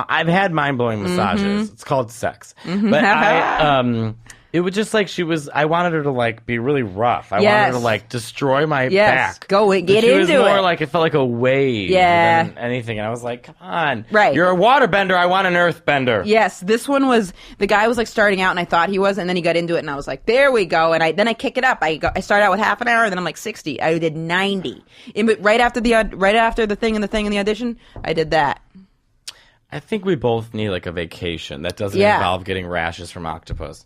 I've had mind-blowing massages. It's called sex. But it was just like I wanted her to like be really rough. I wanted her to like destroy my back. Go But get she into was more it. like, it felt like a wave than anything. And I was like, come on. Right. You're a waterbender. I want an earthbender. Yes, this one was, the guy was like starting out and I thought he was, and then he got into it and I was like, there we go. And then I kick it up. I start out with half an hour and then I'm like 60. I did 90. Right after the thing and the audition, I did that. I think we both need like a vacation that doesn't involve getting rashes from octopus.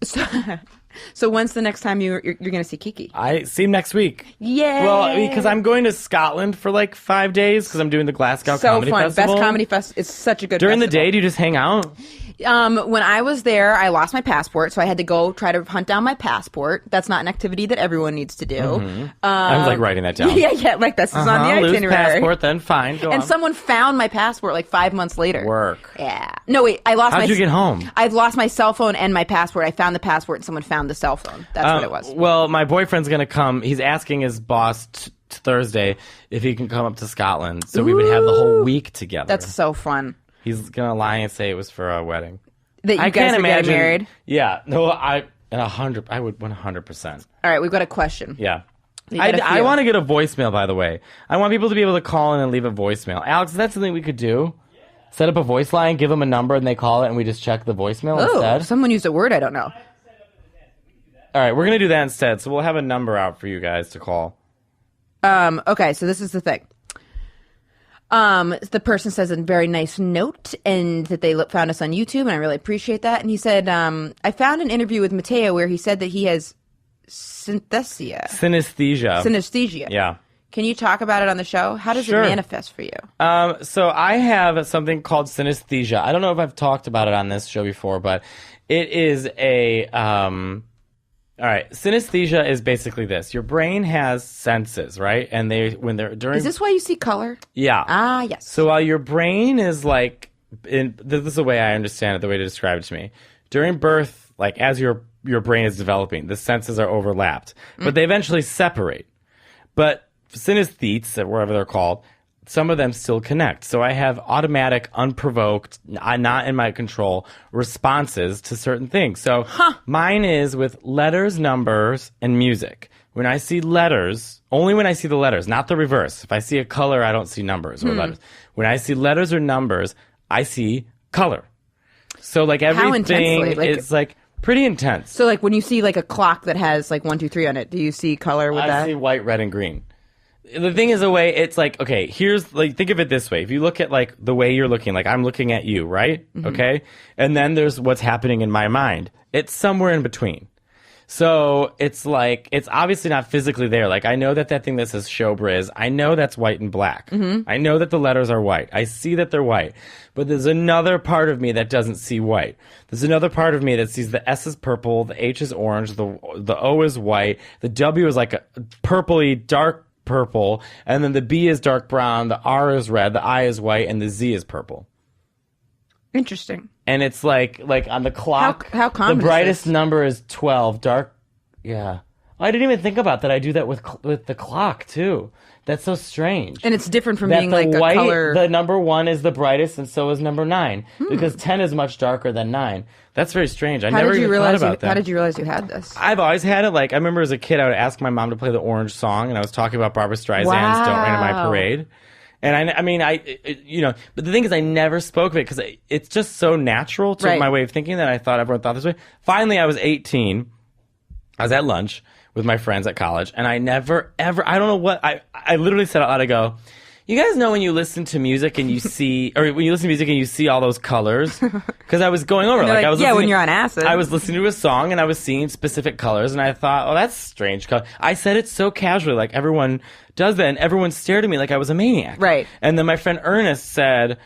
So when's the next time you're going to see Kiki? I see him next week. Yay! Well, because I'm going to Scotland for like 5 days because I'm doing the Glasgow Comedy Festival. Best comedy festival. It's such a good During the festival. day, do you just hang out? When I was there, I lost my passport, so I had to go try to hunt down my passport. That's not an activity that everyone needs to do. I was like writing that down. Yeah, like this is on the Lose itinerary. passport, then fine. Go And on. someone found my passport like 5 months later. Work. Yeah. No, wait. I lost. How'd you get home? I lost my cell phone and my passport. I found the passport, and someone found the cell phone. That's what it was. Well, my boyfriend's going to come. He's asking his boss Thursday if he can come up to Scotland so we would have the whole week together. That's so fun. He's going to lie and say it was for a wedding. That you I guys can't are imagine. getting married. Yeah. No, I would 100%. All right, we've got a question. Yeah. You got a I few. want to get a voicemail, by the way. I want people to be able to call in and leave a voicemail. Alex, is that something we could do? Set up a voice line, give them a number, and they call it, and we just check the voicemail Oh, instead? someone used a word I don't know. All right, we're going to do that instead. So we'll have a number out for you guys to call. Okay, so this is the thing. The person says a very nice note and that they found us on YouTube, and I really appreciate that. And he said, I found an interview with Mateo where he said that he has synesthesia. Synesthesia. Yeah. Can you talk about it on the show? How does Sure. it manifest for you? So I have something called synesthesia. I don't know if I've talked about it on this show before, but it is a... all right, synesthesia is basically this. Your brain has senses, right? And during... Is this why you see color? Yeah. Ah, yes. So while your brain is like... this is the way I understand it, the way to describe it to me. During birth, like as your brain is developing, the senses are overlapped. But they eventually separate. But synesthetes, or whatever they're called, some of them still connect. So I have automatic, unprovoked, not in my control, responses to certain things. So mine is with letters, numbers, and music. When I see letters, only when I see the letters, not the reverse. If I see a color, I don't see numbers or letters. When I see letters or numbers, I see color. So like everything intensely? is like pretty intense. So like when you see like a clock that has like 1, 2, 3 on it, do you see color with that? I see white, red, and green. The thing is, it's like, okay, here's, like, think of it this way. If you look at, like, the way you're looking, like, I'm looking at you, right? Mm-hmm. Okay? And then there's what's happening in my mind. It's somewhere in between. So it's like, it's obviously not physically there. Like, I know that thing that says showbiz, I know that's white and black. Mm-hmm. I know that the letters are white. I see that they're white. But there's another part of me that doesn't see white. There's another part of me that sees the S is purple, the H is orange, the O is white, the W is like a purpley, dark purple, and then the B is dark brown, the R is red, the I is white, and the Z is purple. Interesting. And it's like on the clock, How common the is brightest this? number is 12. Dark, yeah. I didn't even think about that. I do that with the clock too. That's so strange. And it's different from that being the like white, a color. the number 1 is the brightest, and so is number 9 because 10 is much darker than 9. That's very strange. I never even thought about that. How did you realize you had this? I've always had it. Like, I remember as a kid, I would ask my mom to play the Orange song, and I was talking about Barbra Streisand's "Don't Rain on My Parade," And I mean, but the thing is, I never spoke of it because it's just so natural to Right. my way of thinking that I thought everyone thought this way. Finally, I was 18. I was at lunch with my friends at college, and I never, ever, I don't know what, I literally said out loud, I go, you guys know when you listen to music and you see, or when you listen to music and you see all those colors? Because I was going over, They're I was yeah, listening, when you're on acid. I was listening to a song and I was seeing specific colors, and I thought, oh, that's strange color. I said it so casually, like everyone does that, and everyone stared at me like I was a maniac. Right. And then my friend Ernest said,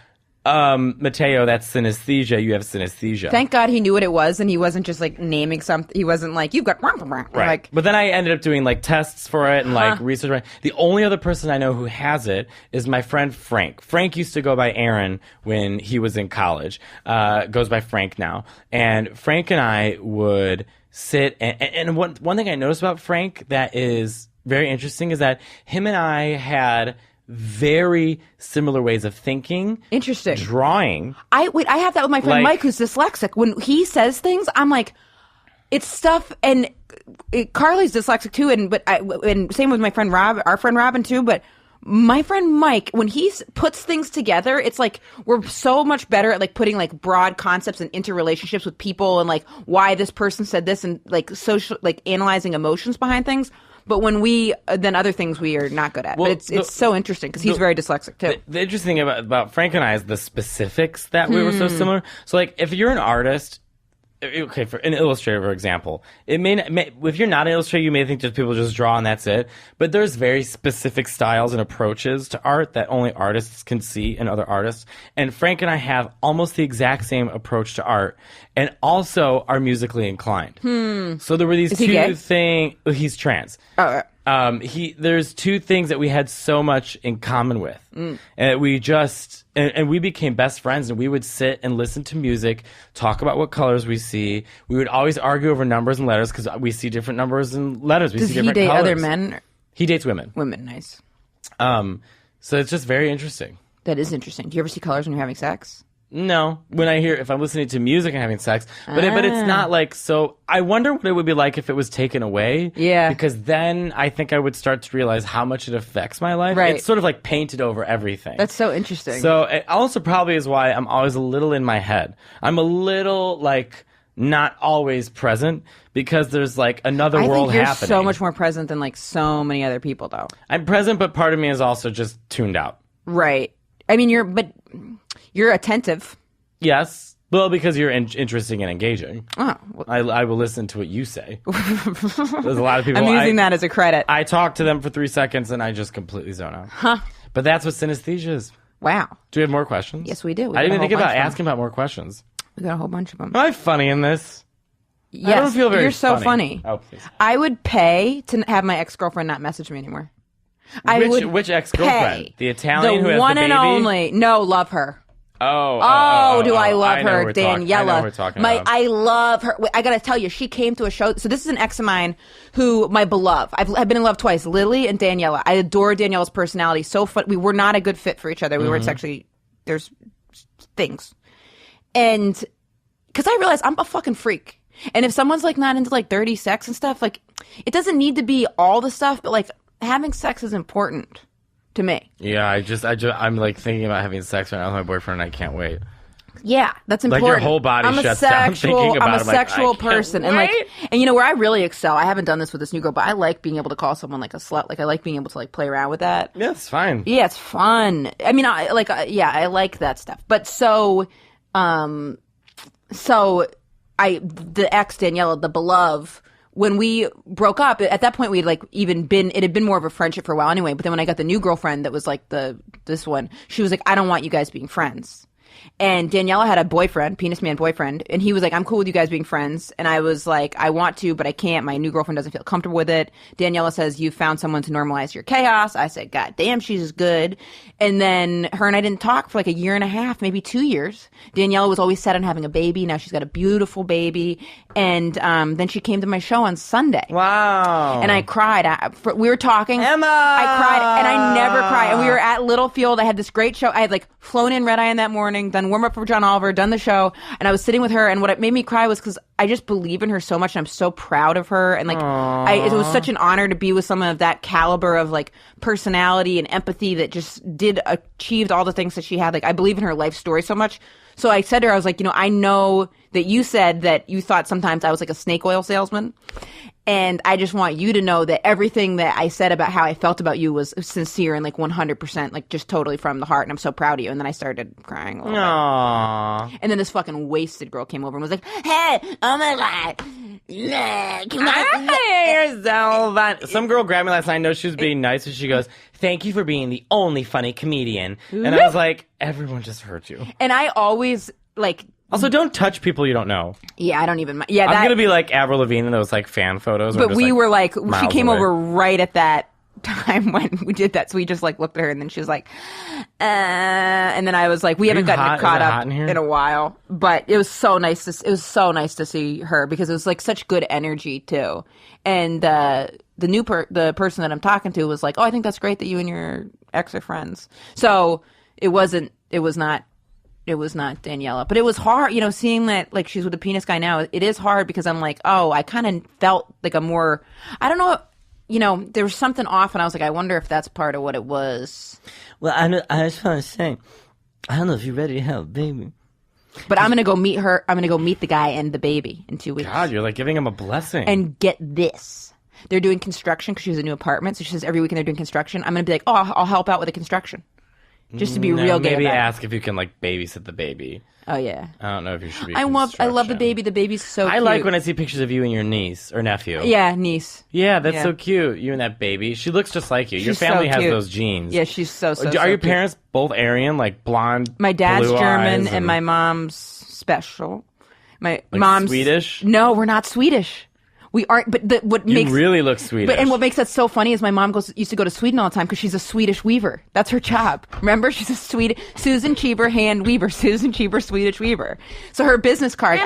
Mateo, that's synesthesia. You have synesthesia. Thank God he knew what it was, and he wasn't just like naming something. He wasn't like, you've got Right. like. But then I ended up doing like tests for it and like research. Right. The only other person I know who has it is my friend Frank. Frank used to go by Aaron when he was in college. Goes by Frank now. And Frank and I would sit and one thing I noticed about Frank that is very interesting is that him and I had very similar ways of thinking. Interesting. Drawing. I have that with my friend Like- Mike, who's dyslexic. When he says things, I'm like, it's stuff, and Carly's dyslexic too, and same with my friend Rob, our friend Robin too. But my friend Mike, when he puts things together, it's like we're so much better at like putting like broad concepts and interrelationships with people, and like why this person said this, and like social, like analyzing emotions behind things. But when then other things we are not good at. Well, but it's so interesting because he's very dyslexic too. The interesting thing about Frank and I is the specifics that we were so similar. So, like, if you're an artist, okay, for an illustrator, for example, if you're not an illustrator, you may think just people just draw and that's it. But there's very specific styles and approaches to art that only artists can see in other artists. And Frank and I have almost the exact same approach to art, and also are musically inclined. So there were these he gay? two things. He's trans. Oh, There's two things that we had so much in common with, and we just and we became best friends. And we would sit and listen to music, talk about what colors we see. We would always argue over numbers and letters because we see different numbers and letters. We does see he different date colors. other men? He dates women. Women, nice. So it's just very interesting. That is interesting. Do you ever see colors when you're having sex? No, if I'm listening to music and having sex, but it's not like so. I wonder what it would be like if it was taken away. Yeah. Because then I think I would start to realize how much it affects my life. Right. It's sort of like painted over everything. That's so interesting. So it also probably is why I'm always a little in my head. I'm a little like not always present because there's like another I world think you're happening. so much more present than like so many other people, though. I'm present, but part of me is also just tuned out. Right. I mean, you're attentive. Yes. Well, because you're interesting and engaging. Oh, well, I will listen to what you say. There's a lot of people. I'm using that as a credit. I talk to them for 3 seconds and I just completely zone out. Huh. But that's what synesthesia is. Wow. Do we have more questions? Yes, we do. I didn't even think about asking. asking about more questions. We got a whole bunch of them. Am I funny in this? Yes, I don't feel very you're so funny. Oh, please. I would pay to have my ex-girlfriend not message me anymore. Which ex-girlfriend? Pay. The Italian who has one the baby? and only. No, love her. Oh, Do I love I know her, who we're talking- Daniela. I know who we're talking about. I love her. Wait, I gotta tell you, she came to a show. So this is an ex of mine who, my beloved. I've been in love twice, Lily and Daniela. I adore Daniela's personality. So fun. We were not a good fit for each other. We weren't sexually. There's things, and because I realized I'm a fucking freak. And if someone's like not into like dirty sex and stuff, like it doesn't need to be all the stuff, but like having sex is important to me. Yeah, I'm like thinking about having sex right now with my boyfriend and I can't wait. Yeah, that's Like, important. your whole body I'm a shuts down thinking about I'm it. a I'm like, sexual I can't person, and wait. and you know where I really excel. I haven't done this with this new girl, but I like being able to call someone like a slut. Like I like being able to like play around with that. Yeah, it's fine. Yeah, it's fun. I mean, I like that stuff. But the ex Daniela, the beloved, when we broke up, at that point we had like it had been more of a friendship for a while anyway. But then when I got the new girlfriend that was like this one, she was like, I don't want you guys being friends. And Daniela had a boyfriend, penis man boyfriend, and he was like, I'm cool with you guys being friends. And I was like, I want to, but I can't. My new girlfriend doesn't feel comfortable with it. Daniela says, you found someone to normalize your chaos. I said, God damn, she's good. And then her and I didn't talk for like a year and a half, maybe 2 years. Daniela was always set on having a baby. Now she's got a beautiful baby. And then she came to my show on Sunday. Wow. And I cried. We were talking. Emma! I cried. And I never cry. And we were at Littlefield. I had this great show. I had like flown in red eye in that morning, done warm up for John Oliver, done the show, and I was sitting with her. And what made me cry was because I just believe in her so much, and I'm so proud of her. And like, it was such an honor to be with someone of that caliber of like personality and empathy that just achieved all the things that she had. Like, I believe in her life story so much. So I said to her, I was like, I know that you said that you thought sometimes I was like a snake oil salesman. And I just want you to know that everything that I said about how I felt about you was sincere and like 100%, like just totally from the heart. And I'm so proud of you. And then I started crying a little bit. And then this fucking wasted girl came over and was like, hey, oh my God. You're so fun. Some girl grabbed me last night. I know she was being nice. And she goes, thank you for being the only funny comedian. And I was like, everyone just hurt you. And I always like... Also, don't touch people you don't know. Yeah, I don't even... Yeah, I'm going to be like Avril Lavigne in those like fan photos. But we were like... She came away. over right at that time when we did that. So we just like looked at her and then she was like... and then I was like, we haven't gotten caught up in a while. But it was so nice to see her because it was like such good energy too. And the person that I'm talking to was like, oh, I think that's great that you and your ex are friends. So it was not Daniela, but it was hard, seeing that like she's with a penis guy now. It is hard because I'm like, oh, I kind of felt like a more, I don't know, there was something off, and I was like, I wonder if that's part of what it was. Well, I just want to say, I don't know if you're ready to have a baby. But I'm going to go meet her. I'm going to go meet the guy and the baby in 2 weeks. God, you're like giving him a blessing. And get this. They're doing construction because she has a new apartment. So she says every weekend they're doing construction. I'm going to be like, oh, I'll help out with the construction. Just to be real gay. Maybe about ask if you can like babysit the baby. Oh yeah. I don't know if you should be. I love the baby. The baby's so cute. I like when I see pictures of you and your niece or nephew. Yeah, niece. Yeah, that's so cute. You and that baby. She looks just like you. Your family has those genes. Yeah, she's so Are your parents both Aryan, like blonde? My dad's blue German eyes and my mom's special. My like mom's Swedish. No, we're not Swedish. We aren't. But you really look Swedish. And what makes that so funny is my mom used to go to Sweden all the time because she's a Swedish weaver. That's her job. Remember, she's a Susan Cheever hand weaver. Susan Cheever Swedish weaver. So her business card.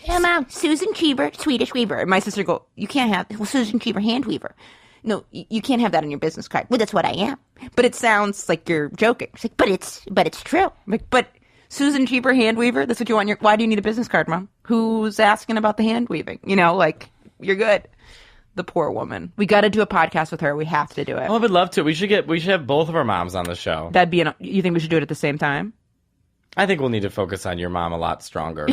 Mom, Susan Cheever Swedish weaver. And my sister go, you can't have Susan Cheever hand weaver. No, you can't have that on your business card. Well, that's what I am. But it sounds like you're joking. She's like, but it's true. I'm like, but Susan Cheever hand weaver. That's what you want. Why do you need a business card, Mom? Who's asking about the hand weaving? You're good. The poor woman. We got to do a podcast with her. We have to do it. Oh, I would love to. We should have both of our moms on the show. That'd be you think we should do it at the same time? I think we'll need to focus on your mom a lot stronger.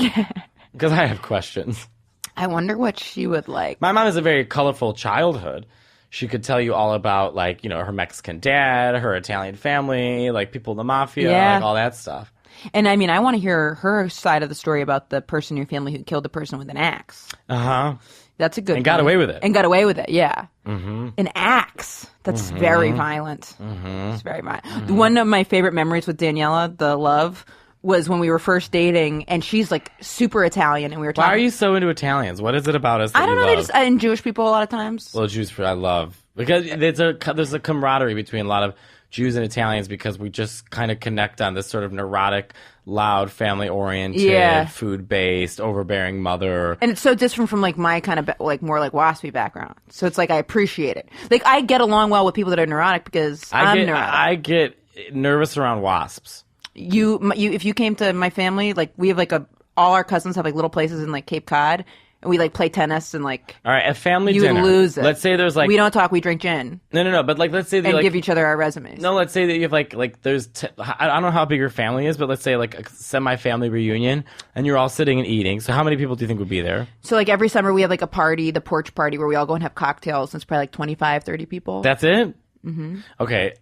Because I have questions. I wonder what she would like. My mom has a very colorful childhood. She could tell you all about, like, her Mexican dad, her Italian family, like people in the mafia, like all that stuff. And I mean, I want to hear her side of the story about the person in your family who killed the person with an axe. Uh-huh. That's a good And got away with it. And got away with it, yeah. Mm-hmm. An axe. That's very violent. Mm-hmm. It's very violent. Mm-hmm. One of my favorite memories with Daniela, the love, was when we were first dating, and she's like super Italian, and we were talking. Why are you so into Italians? What is it about us that I don't you know. love? They just and Jewish people a lot of times. Well, Jews I love because there's a camaraderie between a lot of Jews and Italians because we just kind of connect on this sort of neurotic, loud, family-oriented, food-based, overbearing mother. And it's so different from like my kind of like more like waspy background. So it's like I appreciate it. Like I get along well with people that are neurotic because I'm neurotic. I get nervous around wasps. You if you came to my family, like we have like all our cousins have like little places in like Cape Cod. And we like play tennis and like. All right, at family you dinner. You lose it. Let's say there's like. We don't talk. We drink gin. No. But like, let's say that and like, give each other our resumes. No, let's say that you have like there's. I don't know how big your family is, but let's say like a semi-family reunion, and you're all sitting and eating. So how many people do you think would be there? So like every summer we have like a party, the porch party, where we all go and have cocktails. And it's probably like 25, 30 people. That's it. Mm-hmm. Okay.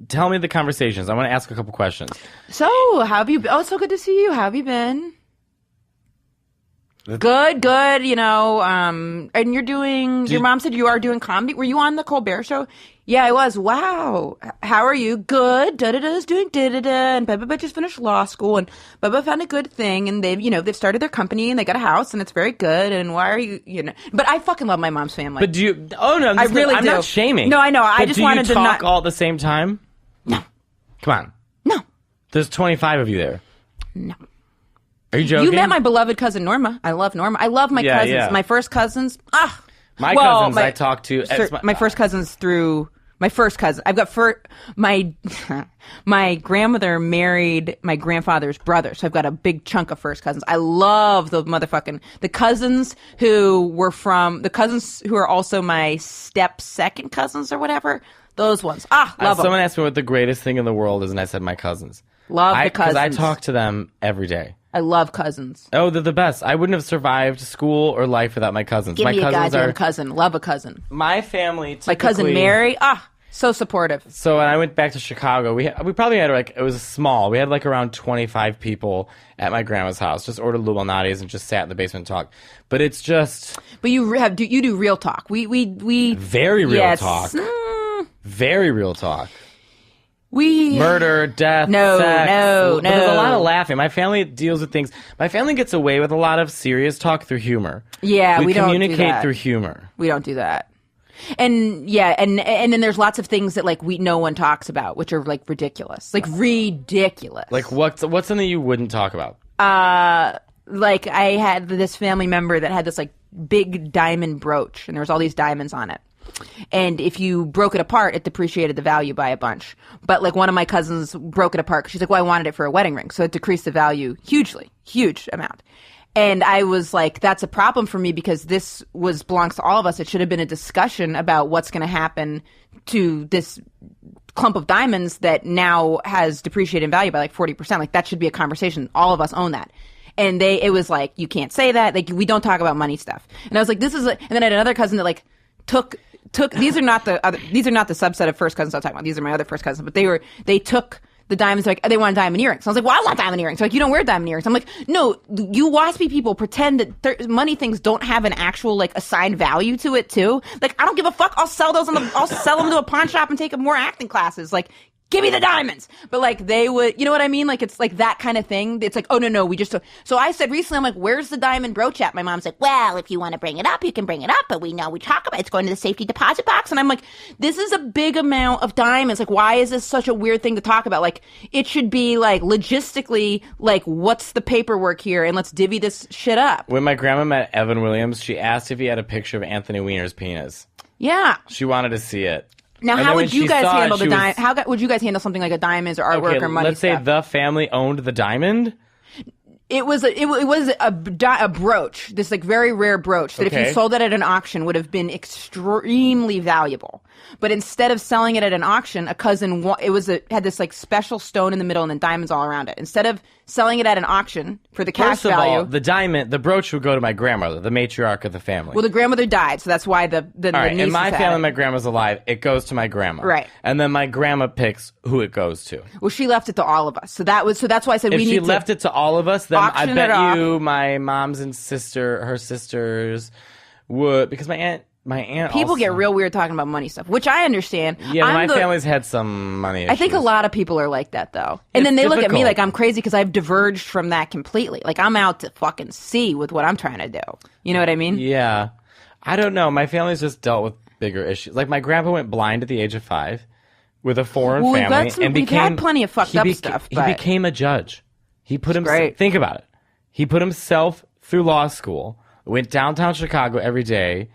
Tell me the conversations. I want to ask a couple questions. So how have you? Oh, it's so good to see you. How have you been? Good. And you're doing. Your mom said you are doing comedy. Were you on the Colbert Show? Yeah, I was. Wow. How are you? Good. Da-da-da's doing da-da-da. And Bubba just finished law school, and Bubba found a good thing, and they've started their company, and they got a house, and it's very good. And why are you? But I fucking love my mom's family. But do you? Oh no, I really do. I'm not shaming. No, I know. I just wanted to not. Do you talk all at the same time? No. Come on. No. There's 25 of you there. No. Are you joking? You met my beloved cousin Norma. I love Norma. I love my cousins. Yeah. My first cousins. My cousins I talked to. My first cousins through My first cousin. I've got my my grandmother married my grandfather's brother, so I've got a big chunk of first cousins. I love the cousins who are also my step second cousins or whatever. Those ones. Love them. Someone asked me what the greatest thing in the world is, and I said my cousins. Love the cousins. Because I talk to them every day. I love cousins. Oh, they're the best. I wouldn't have survived school or life without my cousins. Give my me a cousins goddamn cousin. Love a cousin. My family typically... My cousin Mary. So supportive. So when I went back to Chicago, we probably had it was small. We had around 25 people at my grandma's house. Just ordered Lubelnati's and just sat in the basement and talked. But it's just... But you do real talk. We very real talk. Very real talk. Murder, death, sex. No. There's a lot of laughing. My family deals with things. My family gets away with a lot of serious talk through humor. Yeah, we don't communicate do that. through humor. We don't do that. And and then there's lots of things that no one talks about, which are ridiculous. Ridiculous. What's something you wouldn't talk about? I had this family member that had this big diamond brooch, and there was all these diamonds on it. And if you broke it apart, it depreciated the value by a bunch. But one of my cousins broke it apart. She's like, well, I wanted it for a wedding ring. So it decreased the value hugely, huge amount. And I was like, that's a problem for me because this belongs to all of us. It should have been a discussion about what's going to happen to this clump of diamonds that now has depreciated in value by 40%. That should be a conversation. All of us own that. And it was you can't say that. We don't talk about money stuff. And I was like, this is and then I had another cousin that took these are not the subset of first cousins I'm talking about. These are my other first cousins, but they took the diamonds, they want diamond earrings. So I was like, well, I want diamond earrings. You don't wear diamond earrings. I'm like, no, you WASPy people pretend that money things don't have an actual assigned value to it too. I don't give a fuck. I'll sell those I'll sell them to a pawn shop and take more acting classes. Give me the diamonds. But they would, you know what I mean? It's that kind of thing. It's oh no, we just, so I said recently, I'm like, where's the diamond brooch at? My mom's like, well, if you want to bring it up, you can bring it up, but we talk about it's going to the safety deposit box. And I'm like, this is a big amount of diamonds. Why is this such a weird thing to talk about? It should be logistically, what's the paperwork here? And let's divvy this shit up. When my grandma met Evan Williams, she asked if he had a picture of Anthony Weiner's penis. Yeah. She wanted to see it. Now, how would you guys handle the diamond? How would you guys handle something like a diamonds or artwork or money? Let's say the family owned the diamond. It was a brooch, this very rare brooch that if you sold it at an auction would have been extremely valuable. But instead of selling it at an auction, a cousin had this special stone in the middle and then diamonds all around it. Instead of selling it at an auction for the cash value. First of all, the brooch would go to my grandmother, the matriarch of the family. Well, the grandmother died, so that's why the right, nieces in my family, had it. my grandma's alive. It goes to my grandma, right? And then my grandma picks who it goes to. Well, she left it to all of us, so that's why I said if we need to. If she left it to all of us, then I bet you off. My mom's and her sisters would, because my aunt. People get real weird talking about money stuff, which I understand. Yeah, my family's had some money issues. I think a lot of people are like that, though. And then they look at me like I'm crazy because I've diverged from that completely. I'm out to fucking sea with what I'm trying to do. You know what I mean? Yeah. I don't know. My family's just dealt with bigger issues. My grandpa went blind at the age of 5 with a foreign family. We've had plenty of fucked up stuff. He became a judge. He put himself... Think about it. He put himself through law school, went downtown Chicago every day,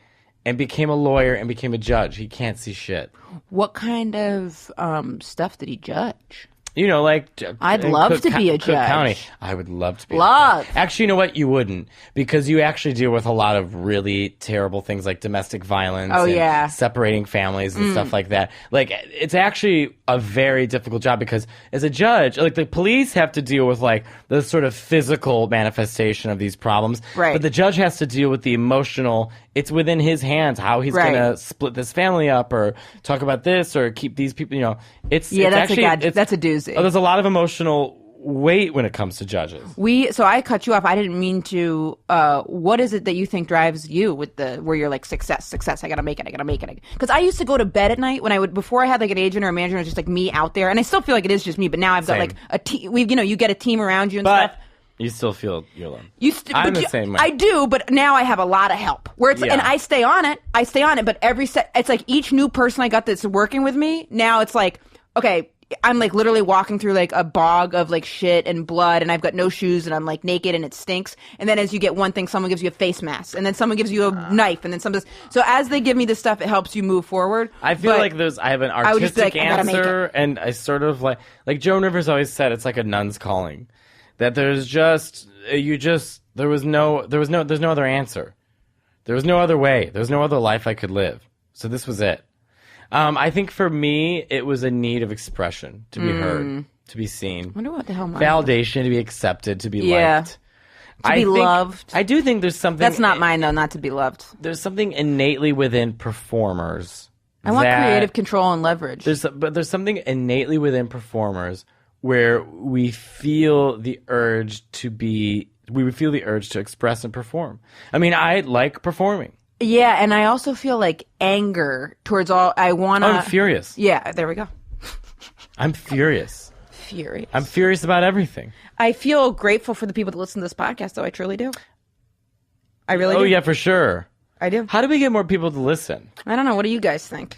and became a lawyer and became a judge. He can't see shit. What kind of stuff did he judge? I'd love to be a Cook judge. County. I would love to be. Actually, you know what? You wouldn't, because you actually deal with a lot of really terrible things like domestic violence. And separating families and stuff like that. It's actually a very difficult job because as a judge, the police have to deal with the sort of physical manifestation of these problems. Right. But the judge has to deal with the emotional. It's within his hands how he's going to split this family up or talk about this or keep these people. That's a doozy. Oh, there's a lot of emotional weight when it comes to judges. So I cut you off. I didn't mean to. What is it that you think drives you where you're success? I gotta make it. Because I used to go to bed at night before I had an agent or a manager. It was just me out there, and I still feel like it is just me. But now I've got a team. You get a team around you and stuff. You still feel you're alone. I'm the same way. I do, but now I have a lot of help. And I stay on it. But every set, it's each new person I got that's working with me. Now it's okay. I'm like literally walking through like a bog of like shit and blood, and I've got no shoes, and I'm like naked, and it stinks. And then as you get one thing, someone gives you a face mask, and then someone gives you a knife, and then some. So as they give me this stuff, it helps you move forward. I feel But like I have an I would just be artistic like, I gotta make answer, and I sort of like Joan Rivers always said, it's like a nun's calling. That there's no other answer. There was no other way. There was no other life I could live. So this was it. I think for me, it was a need of expression, to be heard, to be seen. I wonder what the hell mine. Validation, to be accepted, to be Yeah. liked. To be loved. I do think there's something. That's not mine though. Not to be loved. There's something innately within performers. I want that- creative control and leverage. But there's something innately within performers where we feel the urge to express and perform. I mean, I like performing. Yeah, and I also feel like anger towards all. I want to. I'm furious. Yeah, there we go. I'm furious. Furious. I'm furious about everything. I feel grateful for the people that listen to this podcast, though. I truly do. I really do. Oh, yeah, for sure. I do. How do we get more people to listen? I don't know. What do you guys think?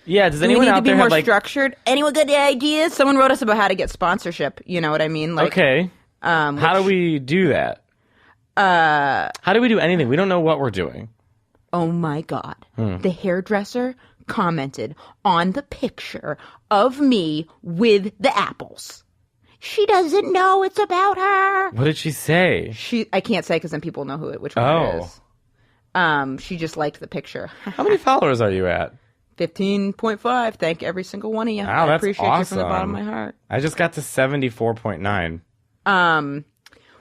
Yeah, does Do we anyone need to out be there more have like... structured? Anyone got any ideas? Someone wrote us about how to get sponsorship. You know what I mean? Like, Okay. How do we do that? How do we do anything? We don't know what we're doing. oh my God. The hairdresser commented on the picture of me with the apples. She doesn't know it's about her. What did she say? I can't say because then people know which one it is. She just liked the picture. How many followers are you at? 15.5. Thank every single one of you. Wow, I that's appreciate you from the bottom of awesome. my heart. I just got to 74.9.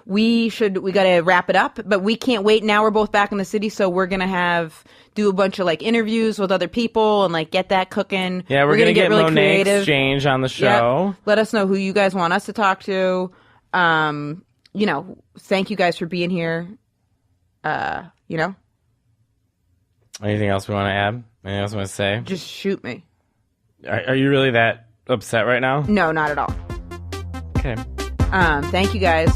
We got to wrap it up, but we can't wait. Now we're both back in the city, so we're going to do a bunch of like interviews with other people and like get that cooking. Yeah, we're gonna get really Monet creative. Exchange on the show. Yep. Let us know who you guys want us to talk to. Thank you guys for being here. Anything else we want to add? Anything else we want to say? Just shoot me. Are you really that upset right now? No, not at all. Okay. Thank you guys.